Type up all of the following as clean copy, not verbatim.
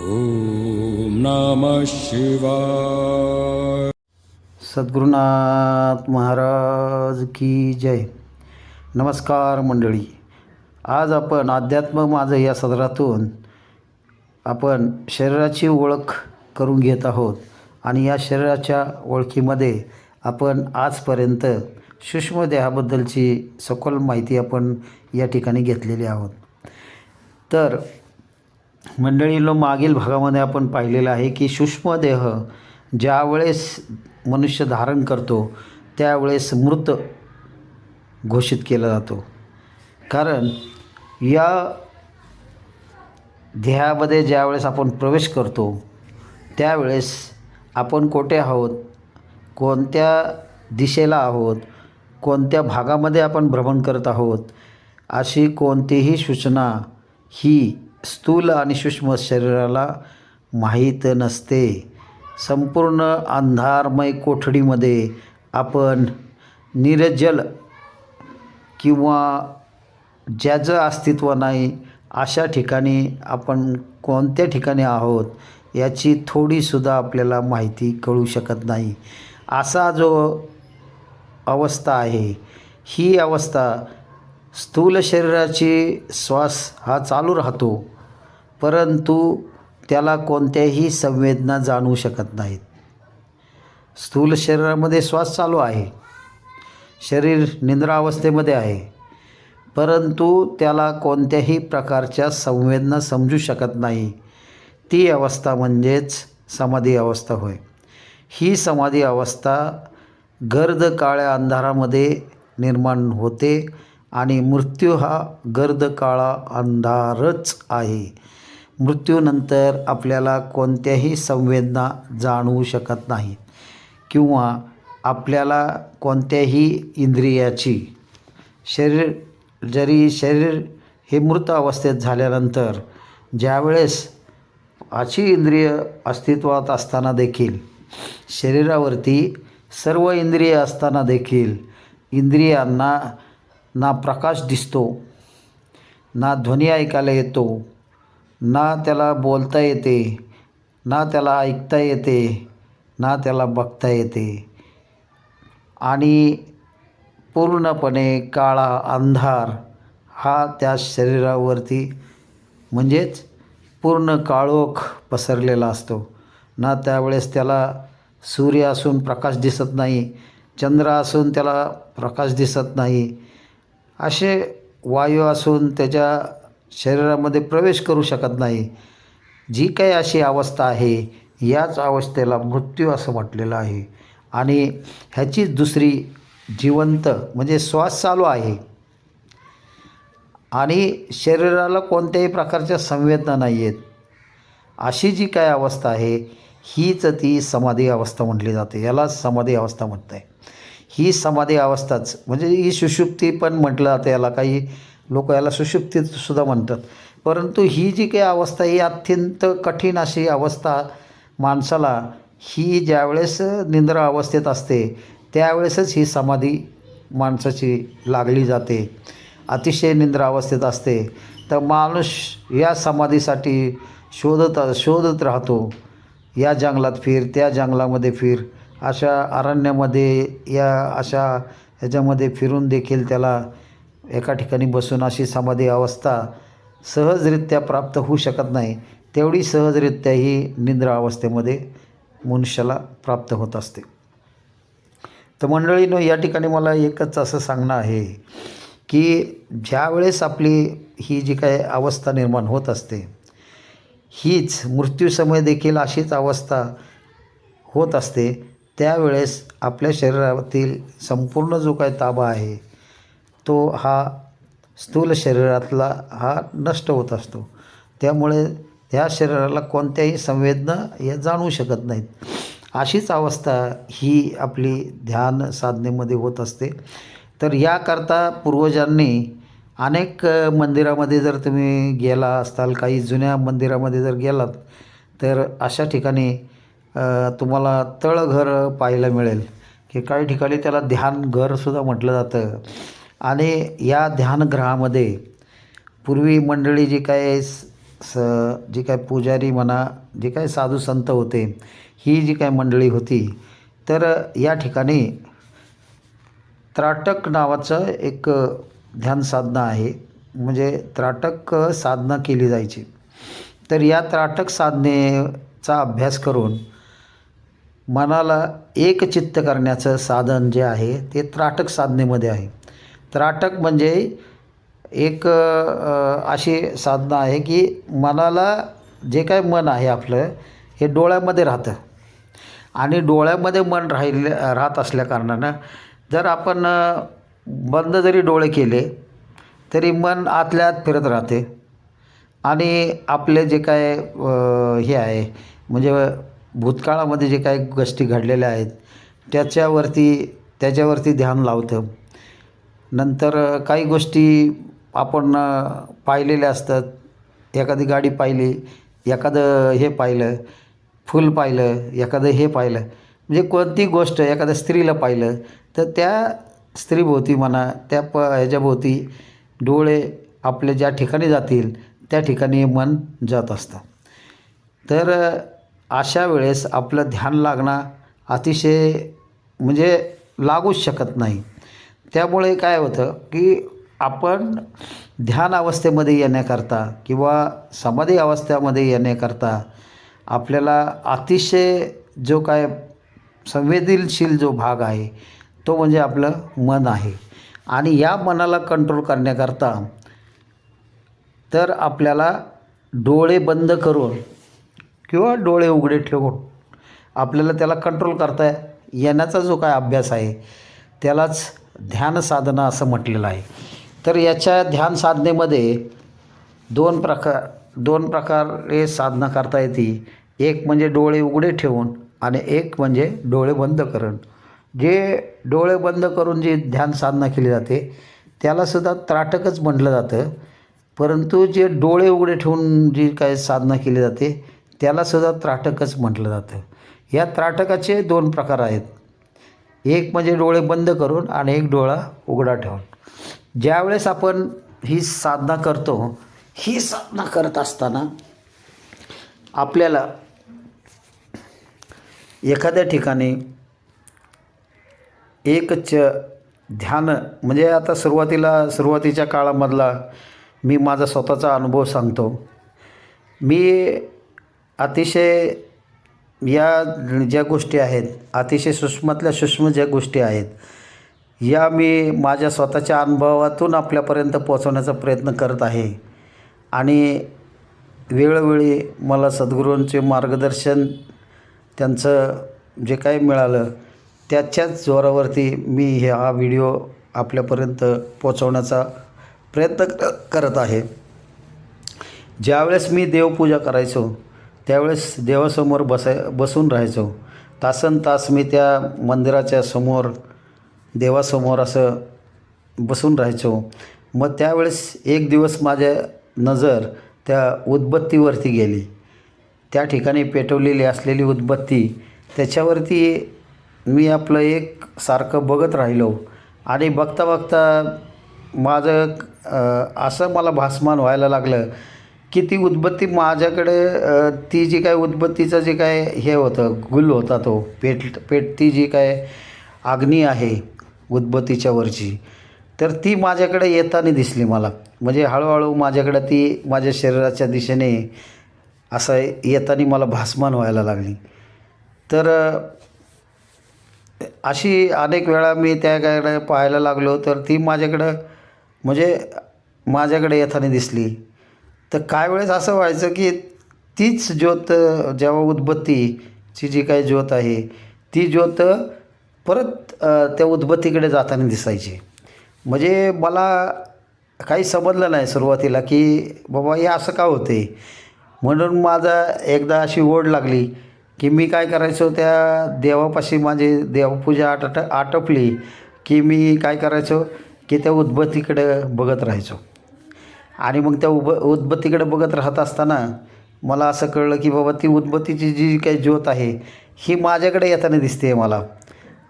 ओम नमः शिवाय। सद्गुरुनाथ महाराज की जय। नमस्कार मंडळी, आज आपण अध्यात्म माझं या सदरातून आपण शरीराची ओळख करून घेत आहोत आणि या शरीराच्या ओळखीमध्ये आपण आजपर्यंत सूक्ष्म देहाबद्दलची सखोल माहिती आपण या ठिकाणी घेतलेली आहोत। तर मंडळींनो, मागील भागामध्ये आपण पाहिलेलं आहे की सूक्ष्म देह ज्यावेळेस मनुष्य धारण करतो त्यावेळेस मृत घोषित केला जातो। कारण या देहामध्ये ज्यावेळेस आपण प्रवेश करतो त्यावेळेस आपण कोठे आहोत, कोणत्या दिशेला आहोत, कोणत्या भागामध्ये आपण भ्रमण करत आहोत अशी कोणतीही सूचना ही स्थूल आणि सूक्ष्म शरीराला माहीत नसते। संपूर्ण अंधारमय कोठडीमध्ये आपण निर्जल किंवा ज्याचं अस्तित्व नाही अशा ठिकाणी आपण कोणत्या ठिकाणी आहोत याची थोडीसुद्धा आपल्याला माहिती कळू शकत नाही। असा जो अवस्था आहे, ही अवस्था स्थूल शरीराची श्वास हा चालू राहतो, परंतु त्याला कोणत्याही संवेदना जाणवू शकत नाहीत। स्थूल शरीरामध्ये श्वास चालू आहे, शरीर निद्रा अवस्थेमध्ये आहे, परंतु त्याला कोणत्याही प्रकारच्या संवेदना समजू शकत नाही। ती अवस्था म्हणजेच समाधी अवस्था होय। ही समाधी अवस्था गर्द काळ्या अंधारामध्ये निर्माण होते आणि मृत्यू हा गर्द काळा अंधारच आहे। मृत्यूनंतर आपल्याला कोणत्याही संवेदना जाणवू शकत नाही किंवा आपल्याला कोणत्याही इंद्रियाची शरीर हे मृत अवस्थेत झाल्यानंतर ज्यावेळेस अशी इंद्रिय अस्तित्वात असताना देखील, शरीरावरती सर्व इंद्रिय असताना देखील इंद्रियांना ना प्रकाश दिसतो, ना ध्वनी ऐकायला येतो, ना त्याला बोलता येते, ना त्याला ऐकता येते, ना त्याला बघता येते आणि पूर्णपणे काळा अंधार हा त्या शरीरावरती म्हणजेच पूर्ण काळोख पसरलेला असतो। ना त्यावेळेस त्याला सूर्य असून प्रकाश दिसत नाही, चंद्र असून त्याला प्रकाश दिसत नाही, असे वायू असून त्याच्या शरीरामध्ये प्रवेश करू शकत नाही। जी काही अशी अवस्था आहे याच अवस्थेला मृत्यू असं म्हटलेलं आहे। आणि ह्याची दुसरी जिवंत म्हणजे श्वास चालू आहे आणि शरीराला कोणत्याही प्रकारच्या संवेदना नाही आहेत, अशी जी काय अवस्था आहे हीच ती समाधी अवस्था म्हटली जाते। याला समाधी अवस्था म्हणत आहे। ही समाधी अवस्थाच म्हणजे ही सुषुप्ती पण म्हटलं जातं, याला काही लोक याला सुषुप्तीसुद्धा म्हणतात। परंतु ही जी काही अवस्था ही अत्यंत कठीण अशी अवस्था माणसाला ही ज्यावेळेस निद्रा अवस्थेत असते त्यावेळेसच ही समाधी माणसाची लागली जाते। अतिशय निद्रा अवस्थेत असते तर माणूस या समाधीसाठी शोधत राहतो। या जंगलात फिर, त्या जंगलामध्ये फिर, अशा अरण्यामध्ये या अशा ह्याच्यामध्ये फिरून देखील त्याला एका ठिकाणी बसून अशी समाधी अवस्था सहजरित्या प्राप्त होऊ शकत नाही। तेवढी सहजरित्या ही निद्रा अवस्थेमध्ये मनुष्याला प्राप्त होत असते। तर मंडळींनो, या ठिकाणी मला एकच असं सांगणं आहे की ज्यावेळेस आपली ही जी काही अवस्था निर्माण होत असते, हीच मृत्यूसमय देखील अशीच अवस्था होत असते, त्यावेळेस आपल्या शरीरातील संपूर्ण जो काही ताबा आहे तो हा स्थूल शरीरातला हा नष्ट होत असतो। त्यामुळे ह्या शरीराला कोणत्याही संवेदना या जाणवू शकत नाहीत। अशीच अवस्था ही आपली ध्यान साधनेमध्ये होत असते। तर याकरता पूर्वजांनी अनेक मंदिरामध्ये जर तुम्ही गेला असताल, काही जुन्या मंदिरामध्ये जर गेलात तर अशा ठिकाणी तुम्हाला तळघर पाहायला मिळेल की काही ठिकाणी त्याला ध्यानघरसुद्धा म्हटलं जातं। आणि या ध्यानगृहामध्ये पूर्वी मंडळी जी काय जी काय पुजारी म्हणा, जे काय साधू संत होते, ही जी काय मंडळी होती, तर या ठिकाणी त्राटक नावाचं एक ध्यान साधना आहे. म्हणजे त्राटक साधना केली जायची. तर या त्राटक साधनेचा अभ्यास करून मनाला एकचित्त करण्याचं साधन जे आहे ते त्राटक साधनेमध्ये आहे. त्राटक म्हणजे एक अशी साधना आहे की मनाला जे काय मन आहे आपलं हे डोळ्यामध्ये राहतं आणि डोळ्यामध्ये मन राहत असल्याकारणानं जर आपण बंद जरी डोळे केले तरी मन आतल्या आत फिरत राहते आणि आपले जे काय हे आहे म्हणजे भूतकाळामध्ये जे काही गोष्टी घडलेल्या आहेत त्याच्यावरती ध्यान लावतं. नंतर काही गोष्टी आपण पाहिलेल्या असतात. एखादी गाडी पाहिली, एखादं हे पाहिलं, फूल पाहिलं, एखादं हे पाहिलं, म्हणजे कोणती गोष्ट एखाद्या स्त्रीला पाहिलं तर त्या स्त्रीभोवती म्हणा त्या ह्याच्याभोवती डोळे आपले ज्या ठिकाणी जातील त्या ठिकाणी मन जात असतं. तर अशा वेळेस आपलं ध्यान लागणं अतिशय म्हणजे लागूच शकत नाही. त्यामुळे काय होतं की आपण ध्यान अवस्थेमध्ये येण्याकरता किंवा समाधी अवस्थेमध्ये येण्याकरता आपल्याला अतिशय जो काय संवेदनशील जो भाग आहे तो म्हणजे आपलं मन आहे. आणि या मनाला कंट्रोल करण्याकरता तर आपल्याला डोळे बंद करून किंवा डोळे उघडे ठेवून आपल्याला त्याला कंट्रोल करता येण्याचा जो काय अभ्यास आहे त्यालाच ध्यान साधना असं म्हटलेलं आहे. तर याच्या ध्यान साधनेमध्ये दोन प्रकारे साधना करता येते. एक म्हणजे डोळे उघडे ठेवून आणि एक म्हणजे डोळे बंद करून. जे डोळे बंद करून जी ध्यान साधना केली जाते त्यालासुद्धा त्राटकच म्हटलं जातं. परंतु जे डोळे उघडे ठेवून जी काय साधना केली जाते त्यालासुद्धा त्राटकच म्हटलं जातं. या त्राटकाचे दोन प्रकार आहेत. एक म्हणजे डोळे बंद करून आणि एक डोळा उघडा ठेवून. ज्यावेळेस आपण ही साधना करतो, ही साधना करत असताना आपल्याला एखाद्या ठिकाणी एकच ध्यान म्हणजे आता सुरुवातीच्या काळामधला मी माझा स्वतःचा अनुभव सांगतो. मी अतिशय या ज्या गोष्टी आहेत अतिशय सूक्ष्मातल्या सूक्ष्म ज्या गोष्टी आहेत या मी माझ्या स्वतःच्या अनुभवातून आपल्यापर्यंत पोहोचवण्याचा प्रयत्न करत आहे. आणि वेळोवेळी मला सद्गुरूंचे मार्गदर्शन त्यांचं जे काही मिळालं त्याच्याच जोरावरती मी हा व्हिडिओ आपल्यापर्यंत पोहोचवण्याचा प्रयत्न करत आहे. ज्यावेळेस मी देवपूजा करायचो त्यावेळेस देवासमोर बसून राहायचो. तासनतास मी त्या मंदिराच्या समोर देवासमोर असं बसून राहायचो. मग त्यावेळेस एक दिवस माझ्या नजर त्या उदबत्तीवरती गेली. त्या ठिकाणी पेटवलेली असलेली उदबत्ती त्याच्यावरती मी आपलं एक सारखं बघत राहिलो. आणि बघता बघता माझं असं मला भासमान व्हायला लागलं की ती उदबत्ती माझ्याकडे ती जी काय उदबत्तीचं जे काय हे होतं गुल होता तो पेटती जी काय अग्नी आहे उदबत्तीच्या वरची तर ती माझ्याकडे येताना दिसली मला. म्हणजे हळूहळू माझ्याकडे ती माझ्या शरीराच्या दिशेने असं येताना मला भासमान व्हायला लागली. तर अशी अनेक वेळा मी त्याकडे पाहायला लागलो तर ती माझ्याकडे येताना दिसली. तर काय वेळेस असं व्हायचं की तीच ज्योत जेव्हा उदबत्तीची जी काही ज्योत आहे ती ज्योत परत त्या उदबत्तीकडे जाताना दिसायची. म्हणजे मला काही समजलं नाही सुरुवातीला की बाबा हे असं का होते. म्हणून माझा एकदा अशी ओढ लागली की मी काय करायचो त्या देवापाशी माझी देवपूजा आटपली की मी काय करायचो की त्या उदबत्तीकडे बघत राहायचो. आणि मग त्या उदबत्तीकडे बघत राहत असताना मला असं कळलं की बाबा ती उदबत्तीची जी काही ज्योत आहे ही माझ्याकडे येताना दिसते मला.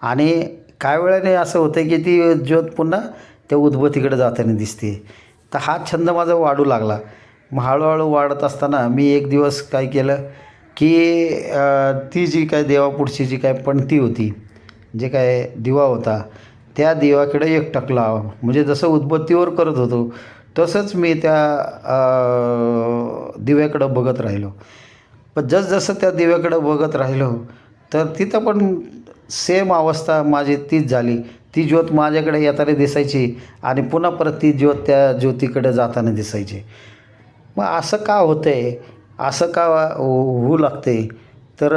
आणि काही वेळाने असं होतं की ती ज्योत पुन्हा त्या उदबत्तीकडे जाताना दिसते. तर हा छंद माझा वाढू लागला. मग हळूहळू वाढत असताना मी एक दिवस काय केलं की ती जी काय देवापुढची जी काय पणती होती, जे काय दिवा होता, त्या दिव्याकडे एकटकला. म्हणजे जसं उदबत्तीवर करत होतो तसंच मी त्या दिव्याकडं बघत राहिलो. पण जसजसं त्या दिव्याकडं बघत राहिलो तर तिथं पण सेम अवस्था माझी तीच झाली. ती ज्योत माझ्याकडे येताना दिसायची आणि पुन्हा परत ती ज्योत त्या ज्योतीकडे जाताना दिसायची. मग असं का होतं आहे, असं का होऊ लागते, तर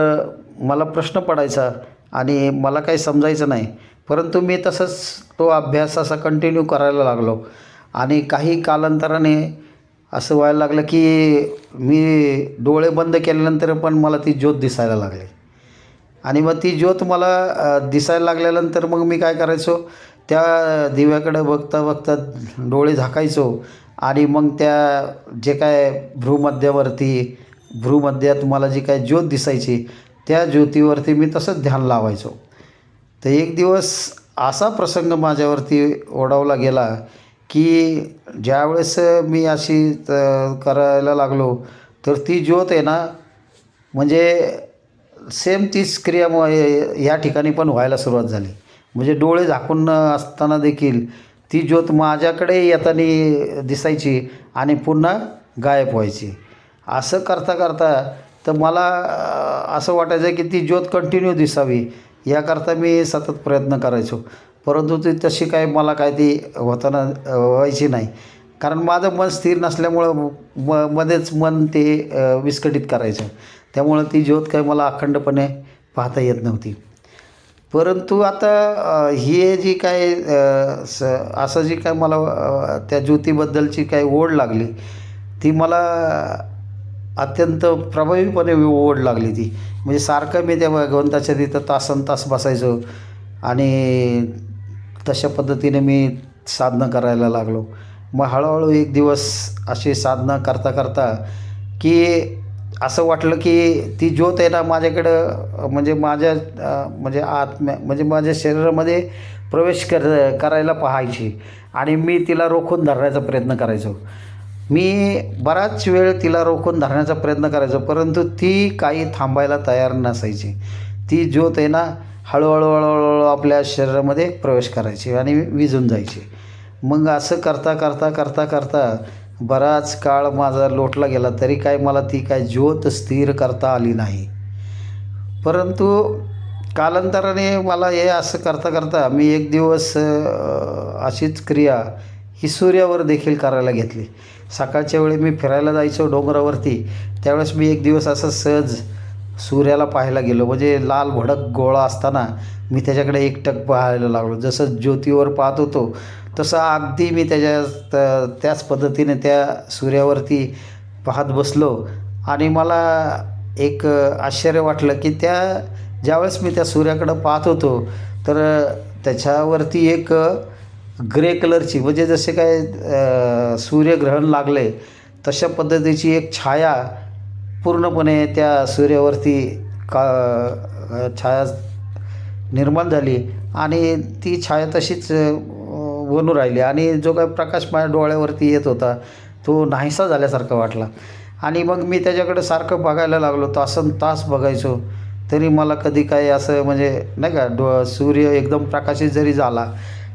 मला प्रश्न पडायचा आणि मला काही समजायचं नाही. परंतु मी तसंच तो अभ्यास असा कंटिन्यू करायला लागलो आणि काही कालांतराने असं व्हायला लागलं की मी डोळे बंद केल्यानंतर पण मला ती ज्योत दिसायला लागली. आणि मग ती ज्योत मला दिसायला लागल्यानंतर मग मी काय करायचो, त्या दिव्याकडे बघता बघता डोळे झाकायचो आणि मग त्या जे काय भ्रूमध्यात मला जी काय ज्योत दिसायची त्या ज्योतीवरती मी तसंच ध्यान लावायचो. तर एक दिवस असा प्रसंग माझ्यावरती ओढावला गेला की ज्यावेळेस मी अशी करायला लागलो तर ती ज्योत आहे ना, म्हणजे सेम तीच क्रिया या ठिकाणी पण व्हायला सुरुवात झाली. म्हणजे डोळे झाकून असताना देखील ती ज्योत माझ्याकडे येताना दिसायची आणि पुन्हा गायब व्हायची. असं करता करता तर मला असं वाटायचं की ती ज्योत कंटिन्यू दिसावी, याकरता मी सतत प्रयत्न करायचो. परंतु ती तशी काय मला काय ती होताना व्हायची नाही. कारण माझं मन स्थिर नसल्यामुळं मध्येच मन ते विस्कटीत करायचं. त्यामुळं ती ज्योत काय मला अखंडपणे पाहता येत नव्हती. परंतु आता ही जी काय असं जी काय मला त्या ज्योतीबद्दलची काय ओढ लागली, ती मला अत्यंत प्रभावीपणे ओढ लागली ती. म्हणजे सारखं मी त्या भगवंताच्या तिथं तासनतास बसायचो आणि तशा पद्धतीने मी साधना करायला लागलो. मग हळूहळू एक दिवस अशी साधना करता करता की असं वाटलं की ती ज्योत आहे ना माझ्याकडं, म्हणजे माझ्या म्हणजे म्हणजे माझ्या शरीरामध्ये प्रवेश करायला पाहायची आणि मी तिला रोखून धरण्याचा प्रयत्न करायचो. मी बराच वेळ तिला रोखून धरण्याचा प्रयत्न करायचो, परंतु ती काही थांबायला तयार नसायची. ती ज्योत आहे ना हळूहळू हळूहळू आपल्या शरीरामध्ये प्रवेश करायची आणि विझून जायची. मग असं करता करता करता करता बराच काळ माझा लोटला गेला, तरी काय मला ती काय ज्योत स्थिर करता आली नाही. परंतु कालांतराने मला हे असं करता करता मी एक दिवस अशीच क्रिया ही सूर्यावर देखील करायला घेतली. सकाळच्या वेळी मी फिरायला जायचो डोंगरावरती, त्यावेळेस मी एक दिवस असं सहज सूर्याला पाहायला गेलो. म्हणजे लाल भडक गोळा असताना मी त्याच्याकडे एकटक पाहायला लागलो. जसं ज्योतीवर पाहत होतो तसं अगदी मी त्याच पद्धतीने त्या सूर्यावरती पाहत बसलो आणि मला एक आश्चर्य वाटलं की ज्यावेळेस मी त्या सूर्याकडं पाहत होतो तर त्याच्यावरती एक ग्रे कलरची, म्हणजे जसे काय सूर्यग्रहण लागले तशा पद्धतीची एक छाया पूर्णपणे त्या सूर्यावरती छाया निर्माण झाली आणि ती छाया तशीच बनून राहिली आणि जो काही प्रकाश माझ्या डोळ्यावरती येत होता तो नाहीसा झाल्यासारखा वाटला. आणि मग मी त्याच्याकडे सारखं बघायला लागलो, तासनतास बघायचो, तरी मला कधी काही असं म्हणजे नाही का सूर्य एकदम प्रकाशित जरी झाला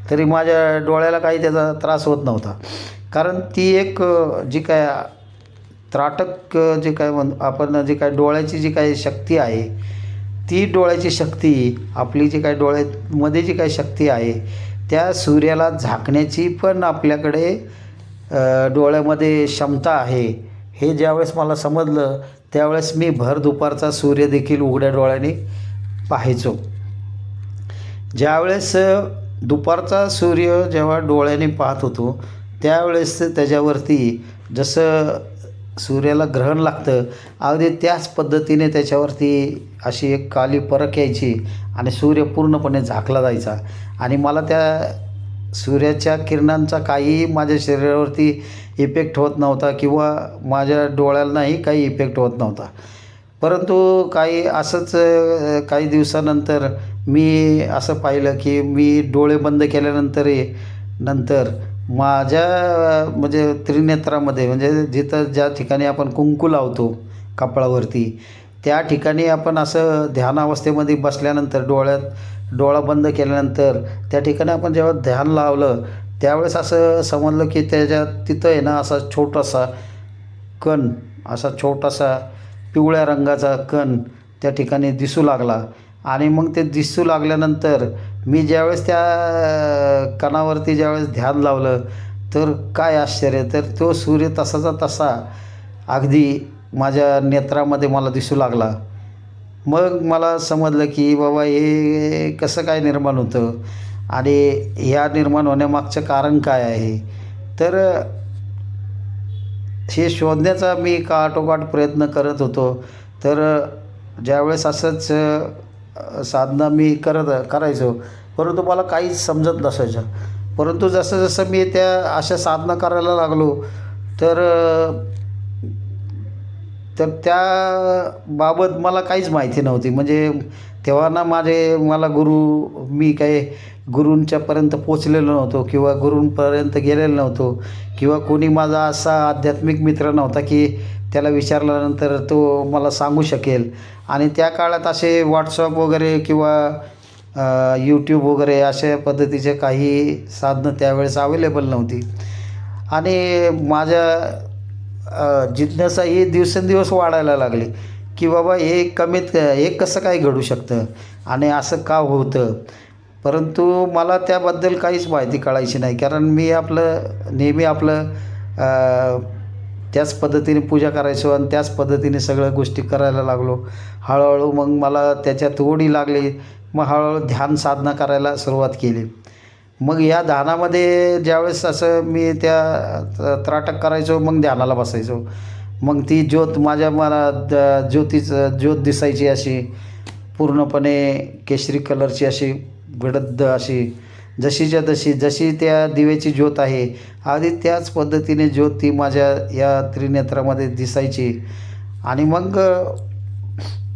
तरी माझ्या डोळ्याला काही त्याचा त्रास होत नव्हता. कारण ती एक जी काय त्राटक जे काय आपण जी काय डोळ्याची जी काही शक्ती आहे, ती डोळ्याची शक्ती आपली जी काय डोळ्यामध्ये जी काही शक्ती आहे त्या सूर्याला झाकण्याची पण आपल्याकडे डोळ्यामध्ये क्षमता आहे. हे ज्यावेळेस मला समजलं त्यावेळेस मी भर दुपारचा सूर्य देखील उघड्या डोळ्याने पाहायचो. ज्यावेळेस दुपारचा सूर्य जेव्हा डोळ्याने पाहत होतो त्यावेळेस त्याच्यावरती जसं सूर्याला ग्रहण लागतं अगदी त्याच पद्धतीने त्याच्यावरती अशी एक काली परक यायची आणि सूर्य पूर्णपणे झाकला जायचा आणि मला त्या सूर्याच्या किरणांचा काहीही माझ्या शरीरावरती इफेक्ट होत नव्हता किंवा माझ्या डोळ्यांनाही काही इफेक्ट होत नव्हता. परंतु असंच काही दिवसानंतर मी असं पाहिलं की मी डोळे बंद केल्यानंतर माझ्या म्हणजे त्रिनेत्रामध्ये म्हणजे जिथं ज्या ठिकाणी आपण कुंकू लावतो कपाळावरती, त्या ठिकाणी आपण असं ध्यानावस्थेमध्ये बसल्यानंतर डोळा बंद केल्यानंतर त्या ठिकाणी आपण जेव्हा ध्यान लावलं त्यावेळेस असं समजलं की तिथं आहे ना असा छोटासा कण, असा छोटासा पिवळ्या रंगाचा कण त्या ठिकाणी दिसू लागला. आणि मग ते दिसू लागल्यानंतर मी ज्यावेळेस त्या कणावरती ज्यावेळेस ध्यान लावलं तर काय आश्चर्य, तर तो सूर्य तसाचा तसा अगदी माझ्या नेत्रामध्ये मला दिसू लागला. मग मला समजलं की बाबा हे कसं काय निर्माण होतं आणि ह्या निर्माण होण्यामागचं कारण काय आहे. तर हे शोधण्याचा मी काठोकाठ प्रयत्न करत होतो. तर ज्यावेळेस असंच साधना मी करायचो, परंतु मला काहीच समजत नसायचं. परंतु जसं जसं मी त्या अशा साधना करायला लागलो तर तर त्याबाबत मला काहीच माहिती नव्हती. म्हणजे तेव्हा ना मला मी काही गुरूंच्यापर्यंत पोचलेलो नव्हतो किंवा गुरूंपर्यंत गेलेलो नव्हतो किंवा कोणी माझा असा आध्यात्मिक मित्र नव्हता की त्याला विचारल्यानंतर तो मला सांगू शकेल. आणि त्या काळात असे व्हॉट्सअप वगैरे किंवा यूट्यूब वगैरे अशा पद्धतीचे काही साधनं त्यावेळेस अवेलेबल नव्हती. आणि माझ्या जिज्ञासा ही दिवसेंदिवस वाढायला लागली की बाबा हे कसं काय घडू शकतं आणि असं का होतं. परंतु मला त्याबद्दल काहीच माहिती कळायची नाही, कारण मी नेहमी त्याच पद्धतीने पूजा करायचो आणि त्याच पद्धतीने सगळ्या गोष्टी करायला लागलो. हळूहळू मग मला त्याच्यात ओढी लागली. मग हळूहळू ध्यान साधना करायला सुरुवात केली. मग या ध्यानामध्ये ज्यावेळेस असं मी त्राटक करायचो, मग ध्यानाला बसायचो. मग ती ज्योत मला ज्योत दिसायची अशी पूर्णपणे केशरी कलरची, अशी गडद अशी, जशी त्या दिव्याची ज्योत आहे अगदी त्याच पद्धतीने ज्योत ती माझ्या या त्रिनेत्रामध्ये दिसायची. आणि मग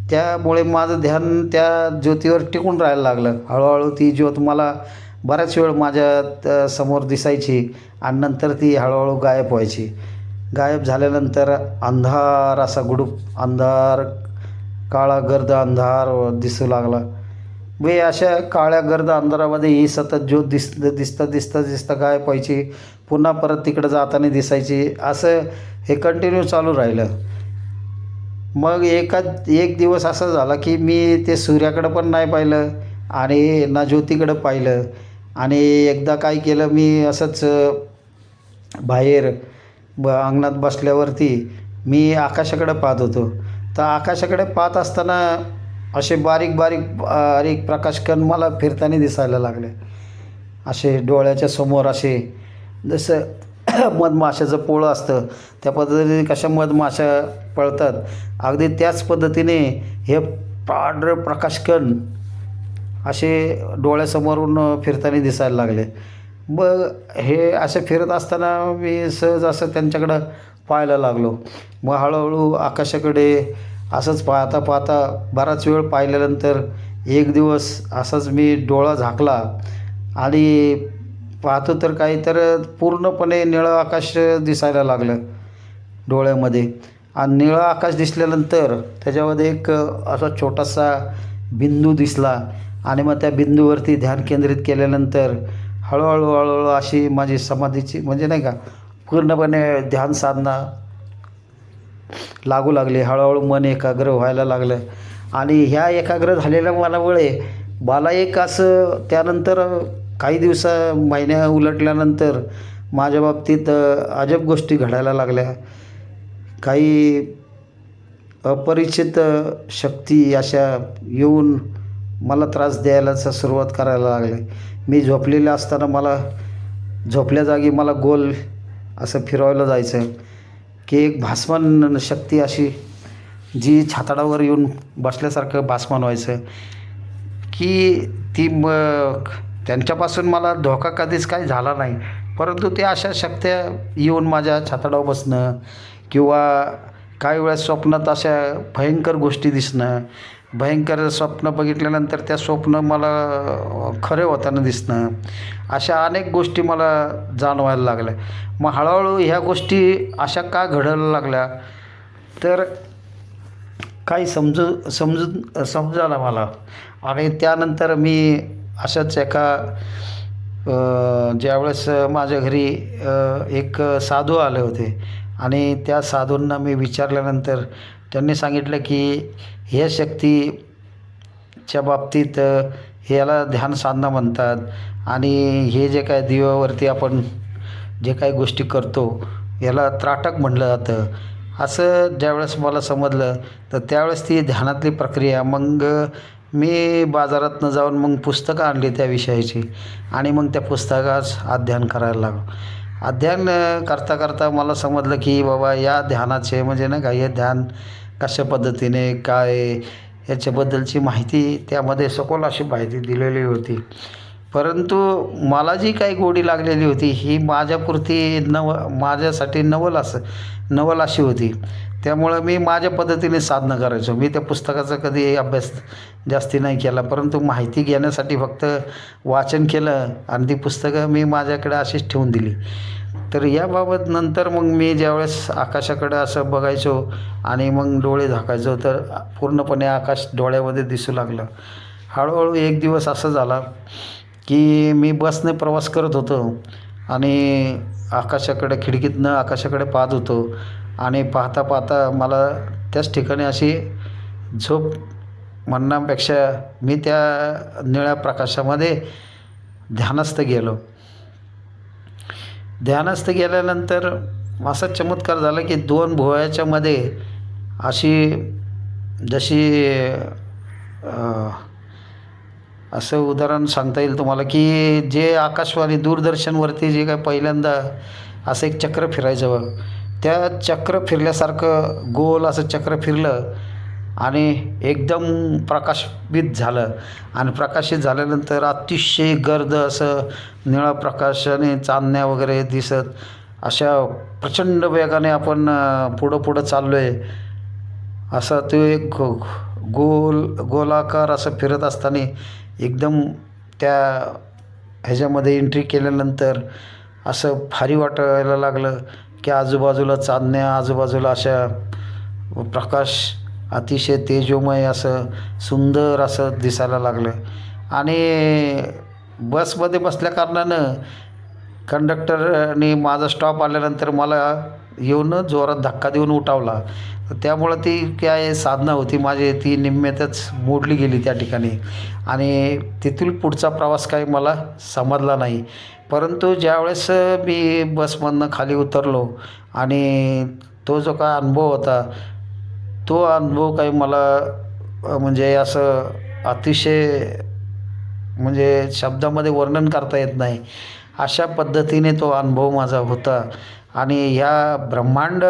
त्यामुळे माझं ध्यान त्या ज्योतीवर टिकून राहायला लागलं. हळूहळू ती ज्योत मला बराच वेळ माझ्या समोर दिसायची आणि नंतर ती हळूहळू गायब व्हायची. गायब झाल्यानंतर अंधार असा गुडूप अंधार, काळा गर्द अंधार दिसू लागला. अशा काळ्या गर्द अंधारामध्ये ही सतत ज्योत दिसता गायब व्हायची, पुन्हा परत तिकडं जाताना दिसायची. असं हे कंटिन्यू चालू राहिलं. मग एक दिवस असा झाला की मी ते सूर्याकडं पण नाही पाहिलं आणि ना ज्योतीकडं पाहिलं. आणि एकदा काय केलं, मी असंच बाहेर अंगणात बसल्यावरती मी आकाशाकडं पाहत होतो. तर आकाशाकडे पाहत असताना असे बारीक प्रकाशकण मला फिरताना दिसायला लागले. असे डोळ्याच्या समोर, असे जसं मधमाशाचं पोळं असतं त्या पद्धतीने कशा मधमाशा पळतात अगदी त्याच पद्धतीने हे पांढरे प्रकाशकण असे डोळ्यासमोरून फिरताना दिसायला लागले. मग हे असे फिरत असताना मी सहज असं त्यांच्याकडं पाहायला लागलो. मग हळूहळू आकाशाकडे असंच पाहता बराच वेळ पाहिल्यानंतर एक दिवस असंच मी डोळा झाकला आणि पाहतो तर पूर्णपणे निळं आकाश दिसायला लागलं डोळ्यामध्ये. आणि निळं आकाश दिसल्यानंतर त्याच्यामध्ये एक असा छोटासा बिंदू दिसला. आणि मग त्या बिंदूवरती ध्यान केंद्रित केल्यानंतर हळूहळू अशी माझी समाधीची म्हणजे नाही का पूर्णपणे ध्यान साधना लागू लागली. हळूहळू मन एकाग्र व्हायला लागलं. आणि ह्या एकाग्र झालेल्या मला एक असं त्यानंतर काही महिन्या उलटल्यानंतर माझ्या बाबतीत अजब गोष्टी घडायला लागल्या. काही अपरिचित शक्ती अशा येऊन मला त्रास द्यायला सुरुवात करायला लागले. मी झोपलेलं असताना झोपल्या जागी मला गोल असं फिरवायला जायचं की एक भासमान शक्ती अशी जी छाताडावर येऊन बसल्यासारखं भासमान व्हायचं की त्यांच्यापासून मला धोका कधीच काही झाला नाही. परंतु ते अशा शक्त्या येऊन माझ्या छाताडावर बसणं किंवा काही वेळेस स्वप्नात अशा भयंकर गोष्टी दिसणं, भयंकर स्वप्न बघितल्यानंतर त्या स्वप्न मला खरे होताना दिसणं, अशा अनेक गोष्टी मला जाणवायला लागल्या. मग हळूहळू ह्या गोष्टी अशा का घडायला लागल्या तर काही समजायला मला. आणि त्यानंतर मी अशाच एका ज्यावेळेस माझ्या घरी एक साधू आले होते आणि त्या साधूंना मी विचारल्यानंतर त्यांनी सांगितलं की ह्या शक्तीच्या बाबतीत ह्याला ध्यान साधना म्हणतात आणि हे जे काय दिव्यावरती आपण जे काही गोष्टी करतो याला त्राटक म्हटलं जातं. असं ज्यावेळेस मला समजलं तर त्यावेळेस ती ध्यानातली प्रक्रिया, मग मी बाजारातनं जाऊन मग पुस्तकं आणली त्या विषयाची आणि मग त्या पुस्तकाच अध्ययन करायला लागलो. अध्ययन करता करता मला समजलं की बाबा या ध्यानाचे म्हणजे नाही का, हे ध्यान कशा पद्धतीने काय याच्याबद्दलची माहिती त्यामध्ये सखोल अशी माहिती दिलेली होती. परंतु मला जी काही गोडी लागलेली होती ही माझ्यापुरती माझ्यासाठी नवल अशी होती. त्यामुळं मी माझ्या पद्धतीने साधना करायचो. मी त्या पुस्तकाचा कधी अभ्यास जास्ती नाही केला, परंतु माहिती घेण्यासाठी फक्त वाचन केलं आणि ती पुस्तकं मी माझ्याकडे अशीच ठेवून दिली. तर याबाबत नंतर मग मी ज्यावेळेस आकाशाकडे असं बघायचो आणि मग डोळे झाकायचो तर पूर्णपणे आकाश डोळ्यामध्ये दिसू लागलं. हळूहळू एक दिवस असं झाला की मी बसने प्रवास करत होतो आणि आकाशाकडे खिडकीतनं आकाशाकडे पाहत होतो आणि पाहता पाहता मला त्याच ठिकाणी अशी झोप म्हणण्यापेक्षा मी त्या निळ्या प्रकाशामध्ये ध्यानस्थ गेलो. ध्यानस्थ गेल्यानंतर असा चमत्कार झाला की दोन भुवयाच्या मध्ये अशी जशी असं उदाहरण सांगता येईल तुम्हाला की जे आकाशवाणी दूरदर्शनवरती जे काय पहिल्यांदा असं एक चक्र फिरायचं, त्या चक्र फिरल्यासारखं गोल असं चक्र फिरलं आणि एकदम प्रकाशित झालं. आणि प्रकाशित झाल्यानंतर अतिशय गर्द असं निळा प्रकाशाने चांदण्या वगैरे दिसत अशा प्रचंड वेगाने आपण पुढं चाललो आहे असा तो एक गोलाकार असं फिरत असताना एकदम त्या ह्याच्यामध्ये एंट्री केल्यानंतर असं भारी वाटायला लागलं की आजूबाजूला चांदण्या, आजूबाजूला अशा प्रकाश अतिशय तेजोमय असं सुंदर असं दिसायला लागलं. आणि बसमध्ये बसल्या कारणानं कंडक्टरने माझा स्टॉप आल्यानंतर मला येऊन जोरात धक्का देऊन उठावला. त्यामुळं ती काय साधना होती माझी ती निम्म्यातच मोडली गेली त्या ठिकाणी आणि तिथून पुढचा प्रवास काही मला समजला नाही. परंतु ज्यावेळेस मी बसमधनं खाली उतरलो आणि तो जो काय अनुभव होता तो अनुभव काही मला म्हणजे असं अतिशय म्हणजे शब्दामध्ये वर्णन करता येत नाही अशा पद्धतीने तो अनुभव माझा होता. आणि ह्या ब्रह्मांड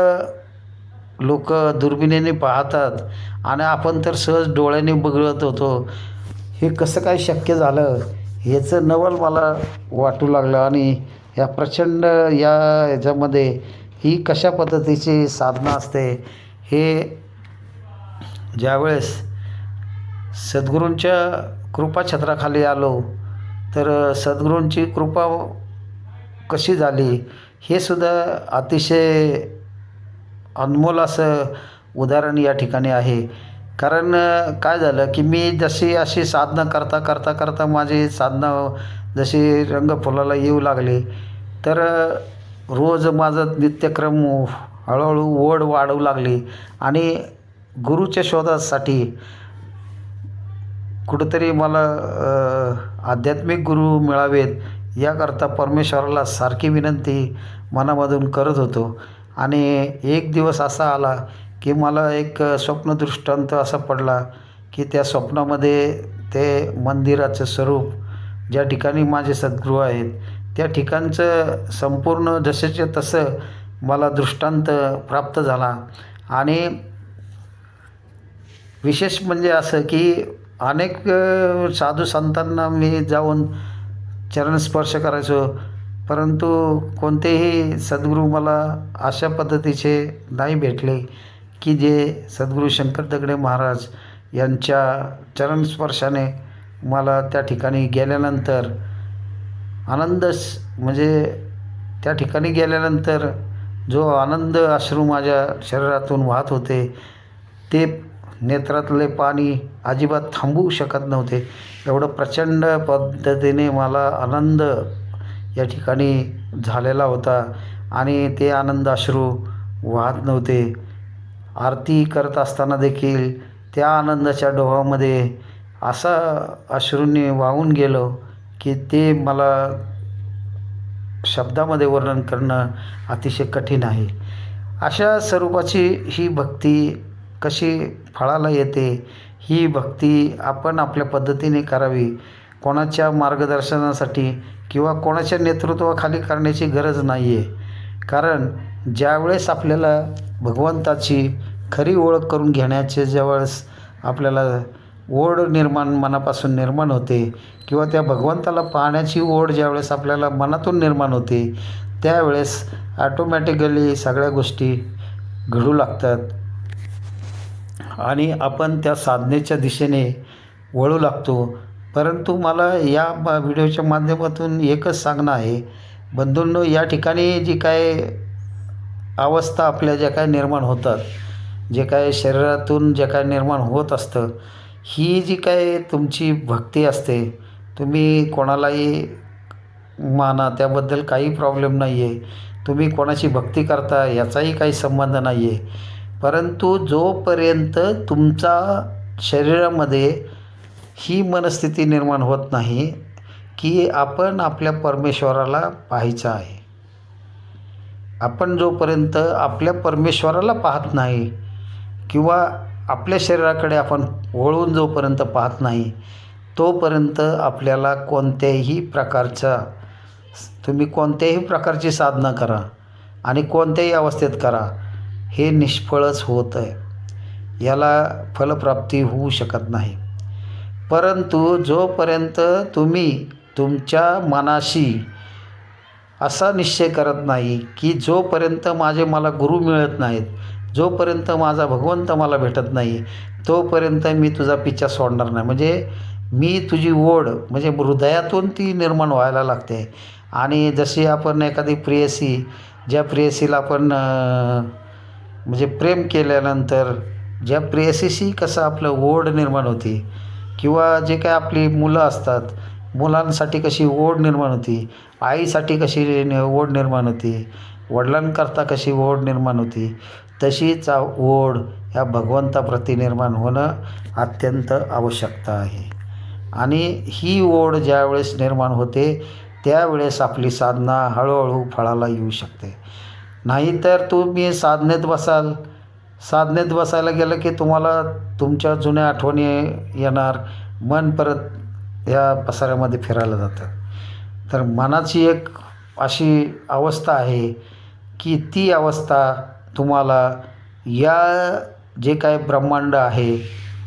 लोक दुर्बिणीने पाहतात आणि आपण तर सहज डोळ्याने बघत होतो. हे कसं काय शक्य झालं ह्याचं नवल मला वाटू लागलं. आणि ह्या प्रचंड ह्याच्यामध्ये ही कशा पद्धतीची साधना असते हे ज्यावेळेस सद्गुरूंच्या कृपाछत्राखाली आलो तर सद्गुरूंची कृपा कशी झाली हे सुद्धा अतिशय अनमोल असं उदाहरण या ठिकाणी आहे. कारण काय झालं की मी जशी अशी साधना करता माझी साधना जशी रंगफुलाला येऊ लागली तर रोज माझं नित्यक्रम हळूहळू ओढ वाढू लागली आणि गुरुच्या शोधासाठी कुठंतरी मला आध्यात्मिक गुरु मिळावेत याकरता परमेश्वराला सारखी विनंती मनामधून करत होतो. आणि एक दिवस असा आला की मला एक स्वप्नदृष्टांत असा पडला की त्या स्वप्नामध्ये ते मंदिराचं स्वरूप ज्या ठिकाणी माझे सद्गुरू आहेत त्या ठिकाणचं संपूर्ण जसेच्या तसं मला दृष्टांत प्राप्त झाला. आणि विशेष म्हणजे असं की अनेक साधू संतांना मी जाऊन चरणस्पर्श करायचो, परंतु कोणतेही सद्गुरू मला अशा पद्धतीचे नाही भेटले की जे सद्गुरू शंकर दगडे महाराज यांच्या चरणस्पर्शाने मला त्या ठिकाणी गेल्यानंतर म्हणजे त्या ठिकाणी गेल्यानंतर जो आनंद अश्रू माझ्या शरीरातून वाहत होते, ते नेत्रातले पाणी अजिबात थांबवू शकत नव्हते. एवढं प्रचंड पद्धतीने मला आनंद या ठिकाणी झालेला होता आणि ते आनंद अश्रू वाहत नव्हते. आरती करत असताना देखील त्या आनंदाच्या डोहामध्ये असा अश्रूंनी वाहून गेलो की ते मला शब्दामध्ये वर्णन करणं अतिशय कठीण आहे. अशा स्वरूपाची ही भक्ती कशी फळाला येते, ही भक्ती आपण आपल्या पद्धतीने करावी. कोणाच्या मार्गदर्शनासाठी किंवा कोणाच्या नेतृत्वाखाली करण्याची गरज नाही आहे. कारण ज्यावेळेस आपल्याला भगवंताची खरी ओळख करून घेण्याचे ज्यावेळेस आपल्याला ओढ मनापासून निर्माण होते किंवा त्या भगवंताला पाहण्याची ओढ ज्यावेळेस आपल्याला मनातून निर्माण होते, त्यावेळेस ॲटोमॅटिकली सगळ्या गोष्टी घडू लागतात आणि आपण त्या साधनेच्या दिशेने वळू लागतो. परंतु मला या व्हिडिओच्या माध्यमातून एकच सांगणं आहे, बंधूंनो, या ठिकाणी जी काय अवस्था आपल्या ज्या काय निर्माण होतात, जे काय शरीरातून जे काय निर्माण होत असतं, ही जी काय तुमची भक्ती असते, तुम्ही कोणालाही माना, त्याबद्दल काही प्रॉब्लेम नाही आहे. तुम्ही कोणाची भक्ती करता याचाही काही संबंध नाही आहे. परंतु जोपर्यंत तुमचा शरीरामध्ये ही मनस्थिती निर्माण होत नाही की आपण आपल्या परमेश्वराला पाहायचं आहे, आपण जोपर्यंत आपल्या परमेश्वराला पाहत नाही किंवा आपल्या शरीराकडे आपण वळून जोपर्यंत पाहत नाही, तोपर्यंत आपल्याला तुम्ही कोणत्याही प्रकारची साधना करा आणि कोणत्याही अवस्थेत करा, हे निष्फळच होत आहे. याला फलप्राप्ती होऊ शकत नाही. परंतु जोपर्यंत तुम्ही तुमच्या मनाशी असा निश्चय करत नाही की जोपर्यंत मला गुरु मिळत नाहीत, जोपर्यंत माझा भगवंत मला भेटत नाही, तोपर्यंत मी तुझा पिच्छा सोडणार नाही. म्हणजे मी तुझी ओढ म्हणजे हृदयातून ती निर्माण व्हायला लागते. आणि जशी आपण एखादी ज्या प्रेयसीला आपण म्हणजे प्रेम केल्यानंतर ज्या प्रेयसीशी कसं आपलं ओढ निर्माण होती किंवा जे काय आपली मुलं असतात, मुलांसाठी कशी ओढ निर्माण होती, आईसाठी कशी ओढ निर्माण होती, वडिलांकरता कशी ओढ निर्माण होती, तशीच ओढ ह्या भगवंताप्रती निर्माण होणं अत्यंत आवश्यकता आहे. आणि ही ओढ ज्यावेळेस निर्माण होते त्यावेळेस आपली साधना हळूहळू फळाला येऊ शकते. नाहीतर तुम्ही साधनेत बसायला गेलं की तुम्हाला तुमच्या जुन्या आठवणी येणार, मन परत या पसाऱ्यामध्ये फिरायला जातं. तर मनाची एक अशी अवस्था आहे की ती अवस्था तुम्हाला या जे काय ब्रह्मांड आहे,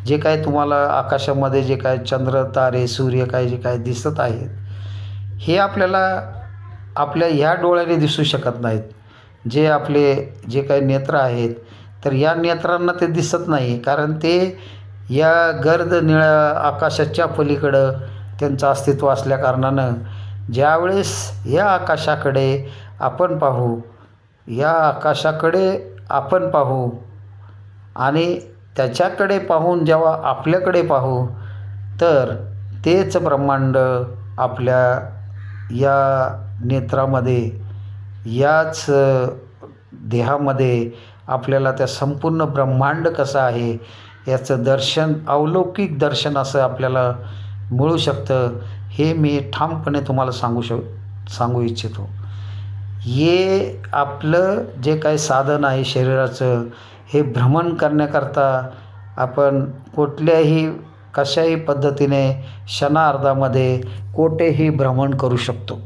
जे काय तुम्हाला आकाशामध्ये जे काय चंद्र, तारे, सूर्य जे काय दिसत आहेत, हे आपल्याला आपल्या ह्या डोळ्याने दिसू शकत नाहीत. जे काही नेत्र आहेत, तर या नेत्रांना ते दिसत नाही, कारण ते या गर्द निळ्या आकाशाच्या पलीकडं त्यांचं अस्तित्व असल्याकारणानं ज्यावेळेस या आकाशाकडे आपण पाहू आणि त्याच्याकडे पाहून जेव्हा आपल्याकडे पाहू, तर तेच ब्रह्मांड आपल्या या नेत्रामध्ये, याच देहामध्ये आपल्याला त्या संपूर्ण ब्रह्मांड कसं आहे याचं दर्शन, अलौकिक दर्शन असं आपल्याला मिळू शकतं. हे मी ठामपणे तुम्हाला सांगू इच्छितो. हे आपलं जे काही साधन आहे शरीराचं, हे भ्रमण करण्याकरता आपण कशाही पद्धतीने क्षणार्धामध्ये कोठेही भ्रमण करू शकतो.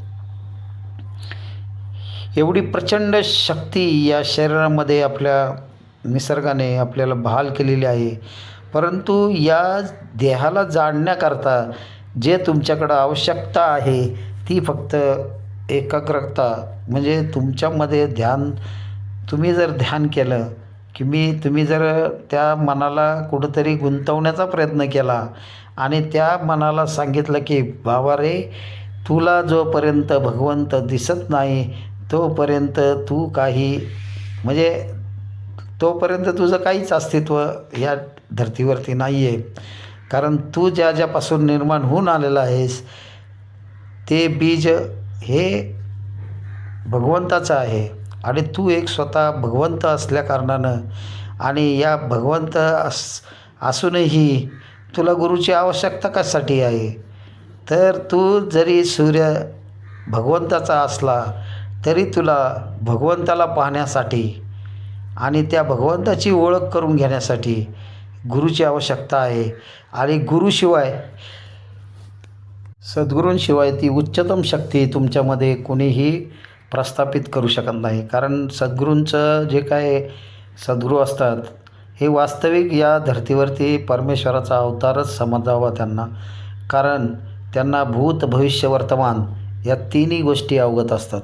एवढी प्रचंड शक्ती या शरीरामध्ये आपल्या निसर्गाने आपल्याला बहाल केलेली आहे. परंतु या देहाला जाणण्याकरता जे तुमच्याकडं आवश्यकता आहे ती फक्त एकाग्रता, म्हणजे तुमच्यामध्ये तुम्ही जर ध्यान केलं की तुम्ही जर त्या मनाला कुठंतरी गुंतवण्याचा प्रयत्न केला आणि त्या मनाला सांगितलं की बाबा रे, तुला जोपर्यंत भगवंत दिसत नाही तोपर्यंत तू काही म्हणजे तोपर्यंत तुझं काहीच अस्तित्व या धर्तीवरती नाही आहे. कारण तू ज्यापासून निर्माण होऊन आलेला आहेस ते बीज हे भगवंताचं आहे आणि तू एक स्वतः भगवंत असल्याकारणानं आणि या भगवंत असूनही तुला गुरुची आवश्यकता कशासाठी आहे. तर तू जरी सूर्य भगवंताचा असला तरी तुला भगवंताला पाहण्यासाठी आणि त्या भगवंताची ओळख करून घेण्यासाठी गुरुची आवश्यकता आहे. आणि गुरुशिवाय, सद्गुरूंशिवाय ती उच्चतम शक्ती तुमच्यामध्ये कोणीही प्रस्थापित करू शकत नाही. कारण सद्गुरूंचं जे काय सद्गुरू असतात हे वास्तविक या धर्तीवरती परमेश्वराचा अवतारच समजावा त्यांना. कारण त्यांना भूत भविष्य वर्तमान या तिन्ही गोष्टी अवगत असतात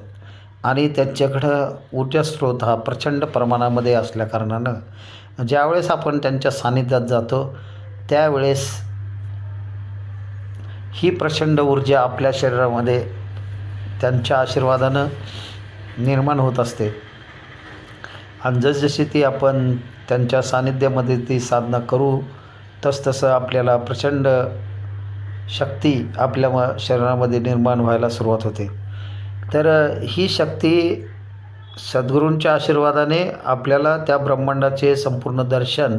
आणि त्यांच्याकडं ऊर्जास्रोत हा प्रचंड प्रमाणामध्ये असल्याकारणानं ज्यावेळेस आपण त्यांच्या सानिध्यात जातो त्यावेळेस ही प्रचंड ऊर्जा आपल्या शरीरामध्ये त्यांच्या आशीर्वादानं निर्माण होत असते. आणि जसजशी ती आपण त्यांच्या सानिध्यामध्ये ती साधना करू तसतसं आपल्याला प्रचंड शक्ती आपल्या शरीरामध्ये निर्माण व्हायला सुरुवात होते. तर ही शक्ती सद्गुरूंच्या आशीर्वादाने आपल्याला त्या ब्रह्मांडाचे संपूर्ण दर्शन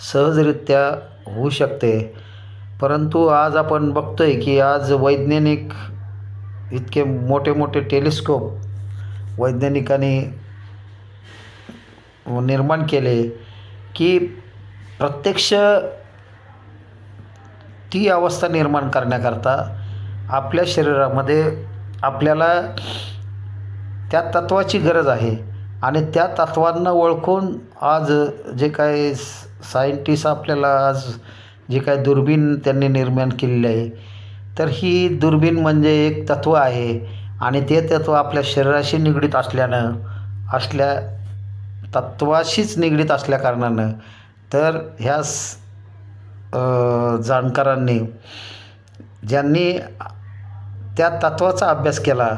सहजरित्या होऊ शकते. परंतु आज आपण बघतो आहे की आज वैज्ञानिक इतके मोठे मोठे टेलिस्कोप वैज्ञानिकांनी निर्माण केले की प्रत्यक्ष ती अवस्था निर्माण करण्याकरता आपल्या शरीरामध्ये आपल्याला त्या तत्त्वाची गरज आहे. आणि त्या तत्त्वांना ओळखून आज जे काय सायंटिस्ट आपल्याला आज जे काय दुर्बीण त्यांनी निर्माण केलेली आहे तर ही दुर्बीण म्हणजे एक तत्त्व आहे आणि ते तत्त्व आपल्या शरीराशी निगडीत असल्या तत्त्वाशीच निगडीत असल्याकारणानं तर ह्या जाणकारांनी ज्यांनी त्या तत्त्वाचा अभ्यास केला